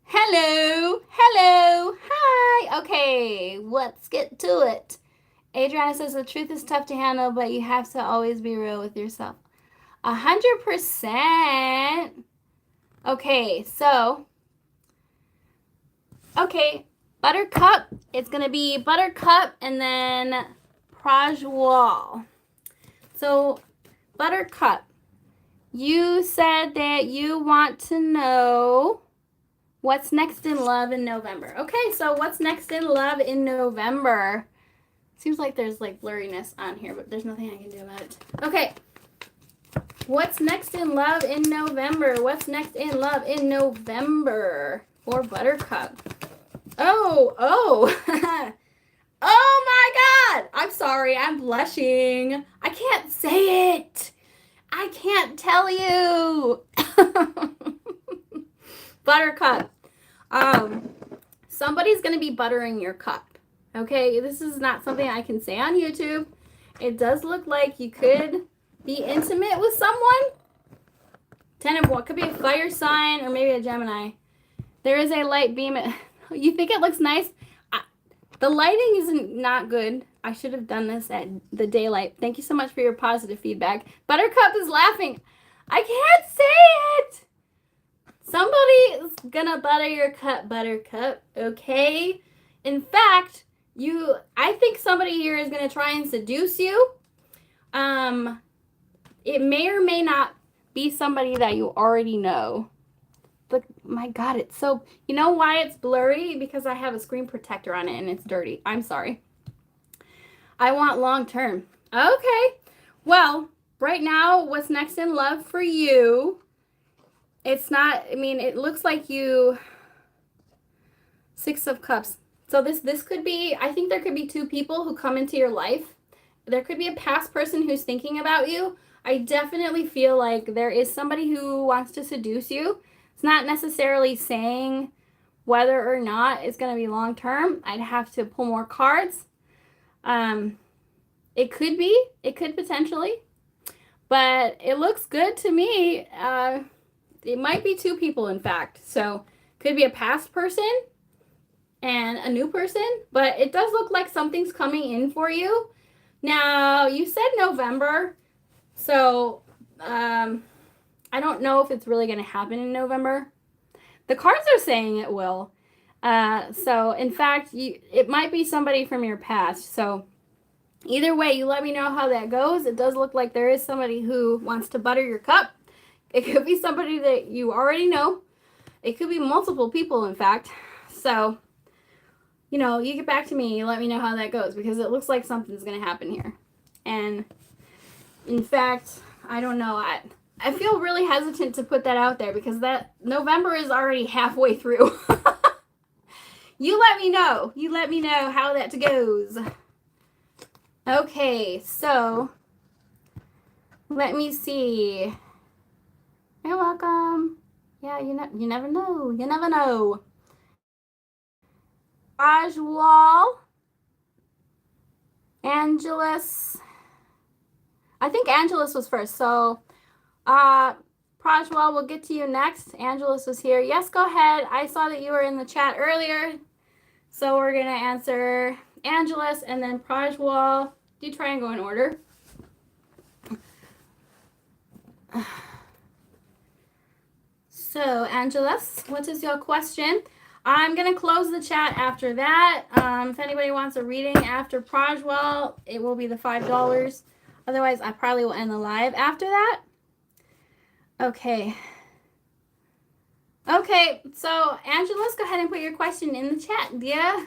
Hello. Hello. Hi. Okay, let's get to it. Adriana says the truth is tough to handle, but you have to always be real with yourself. 100%. Okay, so, okay, Buttercup. It's going to be Buttercup and then Prajwal. So, Buttercup, you said that you want to know what's next in love in November. Okay, so what's next in love in November? Seems like there's like blurriness on here, but there's nothing I can do about it. Okay. What's next in love in November? What's next in love in November for Buttercup? Oh. Oh my God. I'm sorry. I'm blushing. I can't say it. I can't tell you. Buttercup. Somebody's going to be buttering your cup. Okay, this is not something I can say on YouTube. It does look like you could be intimate with someone. 10 of what could be a fire sign or maybe a Gemini. There is a light beam. You think it looks nice? The lighting isn't not good. I should have done this at the daylight. Thank you so much for your positive feedback. Buttercup is laughing. I can't say it. Somebody's gonna butter your cup, Buttercup. Okay. In fact, I think somebody here is going to try and seduce you. It may or may not be somebody that you already know. But my God, it's so, you know why it's blurry? Because I have a screen protector on it and it's dirty. I'm sorry. I want long term. Okay. Well, right now, what's next in love for you? It's not, I mean, it looks like you, 6 of Cups. So this could be, I think there could be 2 people who come into your life. There could be a past person who's thinking about you. I definitely feel like there is somebody who wants to seduce you. It's not necessarily saying whether or not it's going to be long term. I'd have to pull more cards. It could potentially, but it looks good to me. It might be 2 people, in fact. So could be a past person and a new person, but it does look like something's coming in for you. Now, you said November, so I don't know if it's really going to happen in November. The cards are saying it will. So, in fact, it might be somebody from your past. So, either way, you let me know how that goes. It does look like there is somebody who wants to butter your cup. It could be somebody that you already know. It could be multiple people, in fact. So, you know, you get back to me, you let me know how that goes, because it looks like something's going to happen here. And, in fact, I don't know. I feel really hesitant to put that out there because that November is already halfway through. You let me know. You let me know how that goes. Okay, so let me see. You're welcome. Yeah, you never know. You never know. Prajwal. Angelus. I think Angelus was first. So, Prajwal, we'll get to you next. Angelus was here. Yes, go ahead. I saw that you were in the chat earlier. So we're going to answer Angelus and then Prajwal. Do you try and go in order? So, Angelus, what is your question? I'm going to close the chat after that. If anybody wants a reading after Prajwal, it will be the $5. Otherwise, I probably will end the live after that. Okay. Okay, so Angelus, go ahead and put your question in the chat, dear.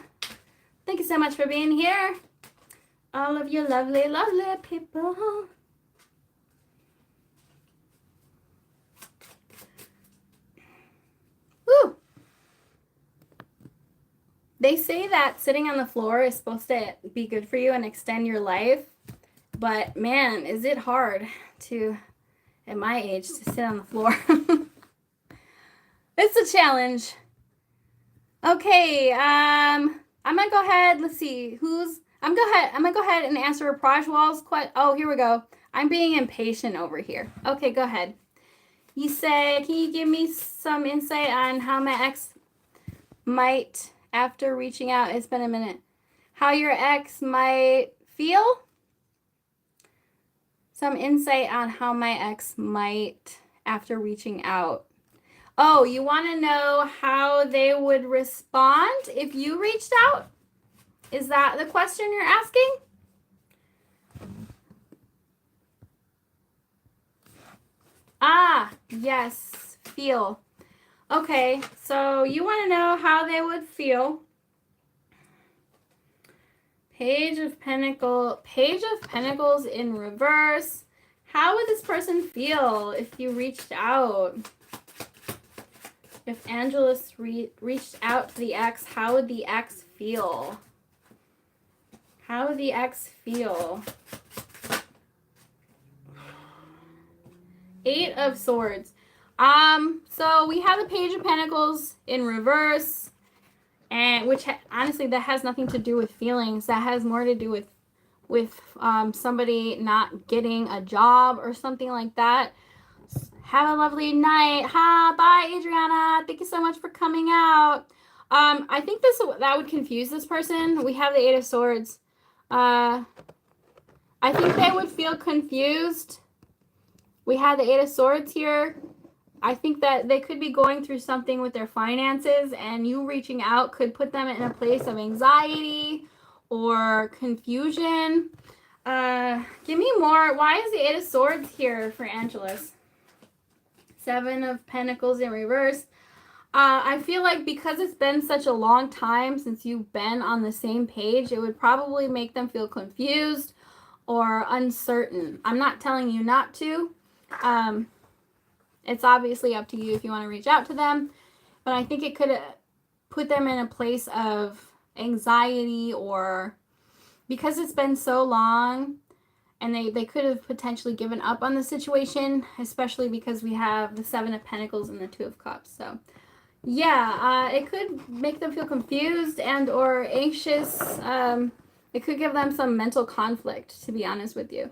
Thank you so much for being here. All of you lovely, lovely people. Woo! They say that sitting on the floor is supposed to be good for you and extend your life. But man, is it hard to, at my age, to sit on the floor. It's a challenge. Okay, I'm gonna go ahead. Let's see I'm gonna go ahead and answer Prajwal's question. Oh, here we go. I'm being impatient over here. Okay, go ahead. You say, can you give me some insight on how my ex might, after reaching out, it's been a minute, how your ex might feel? Some insight on how my ex might, after reaching out. Oh, you want to know how they would respond if you reached out? Is that the question you're asking? Ah, yes, feel. Okay, so you want to know how they would feel. Page of Pentacles in reverse. How would this person feel if you reached out? If Angelus reached out to the ex, how would the ex feel? How would the ex feel? 8 of Swords. So we have the Page of Pentacles in reverse, and which honestly that has nothing to do with feelings. That has more to do with somebody not getting a job or something like that. Have a lovely night. Bye, Adriana. Thank you so much for coming out. I think that would confuse this person. We have the 8 of Swords. I think they would feel confused. We have the 8 of Swords here. I think that they could be going through something with their finances, and you reaching out could put them in a place of anxiety or confusion. Give me more. Why is the 8 of Swords here for Angelus? 7 of Pentacles in reverse. I feel like because it's been such a long time since you've been on the same page, it would probably make them feel confused or uncertain. I'm not telling you not to. It's obviously up to you if you want to reach out to them, but I think it could put them in a place of anxiety, or because it's been so long, and they could have potentially given up on the situation, especially because we have the 7 of Pentacles and the 2 of Cups. So yeah, it could make them feel confused and or anxious. It could give them some mental conflict, to be honest with you.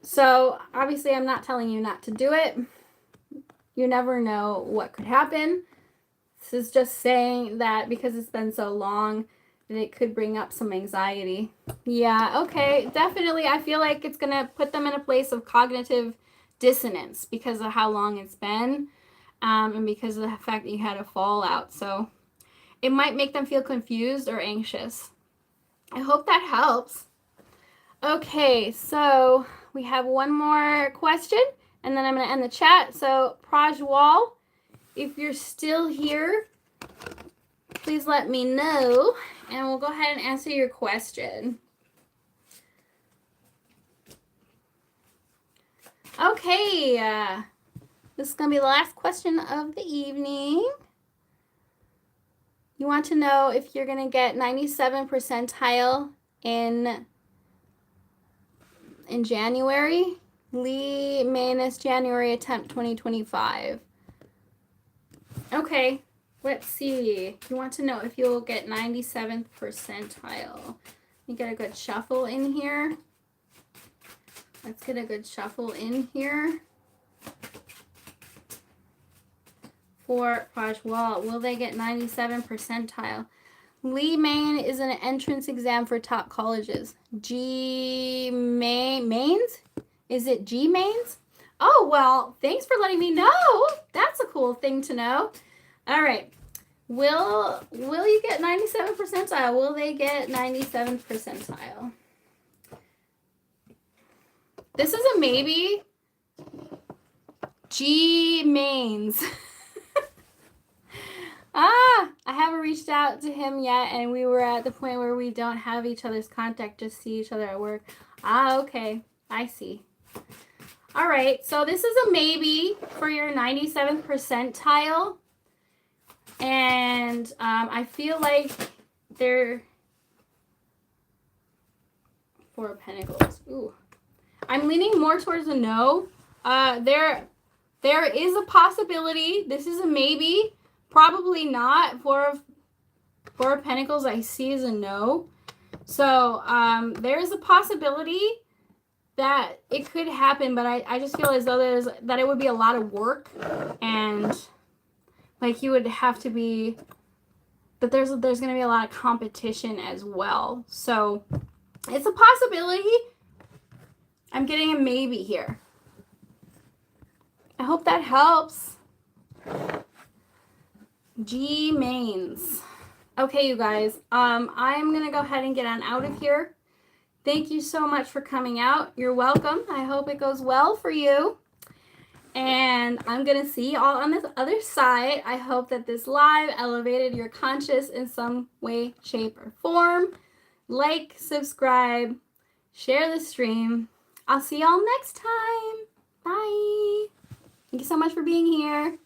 So obviously I'm not telling you not to do it. You never know what could happen. This is just saying that because it's been so long, that it could bring up some anxiety. Yeah, okay, definitely. I feel like it's going to put them in a place of cognitive dissonance because of how long it's been, and because of the fact that you had a fallout. So it might make them feel confused or anxious. I hope that helps. Okay, so we have one more question, and then I'm going to end the chat. So Prajwal, if you're still here, please let me know, and we'll go ahead and answer your question. Okay, this is going to be the last question of the evening. You want to know if you're going to get 97 percentile in January. Lee Manus January attempt 2025. Okay, let's see. You want to know if you'll get 97th percentile me get a good shuffle in here. Let's get a good shuffle in here. For Project Wall, will they get 97 percentile? Lee Main is an entrance exam for top colleges. Mains? Is it G Mains? Oh, well, thanks for letting me know. That's a cool thing to know. All right. Will you get 97 percentile? Will they get 97 percentile? This is a maybe. G Mains. I haven't reached out to him yet, and we were at the point where we don't have each other's contact, just see each other at work. Okay. I see. All right. So this is a maybe for your 97th percentile. And I feel like they're Four of Pentacles. Ooh. I'm leaning more towards a no. There is a possibility. This is a maybe. Probably not. Four of Pentacles I see as a no. So there is a possibility that it could happen, but I just feel as though that it would be a lot of work, and like you would have to be, but there's going to be a lot of competition as well. So it's a possibility. I'm getting a maybe here. I hope that helps. G Mains. Okay, you guys. I'm going to go ahead and get on out of here. Thank you so much for coming out. You're welcome. I hope it goes well for you. And I'm going to see you all on this other side. I hope that this live elevated your conscious in some way, shape, or form. Like, subscribe, share the stream. I'll see y'all next time. Bye. Thank you so much for being here.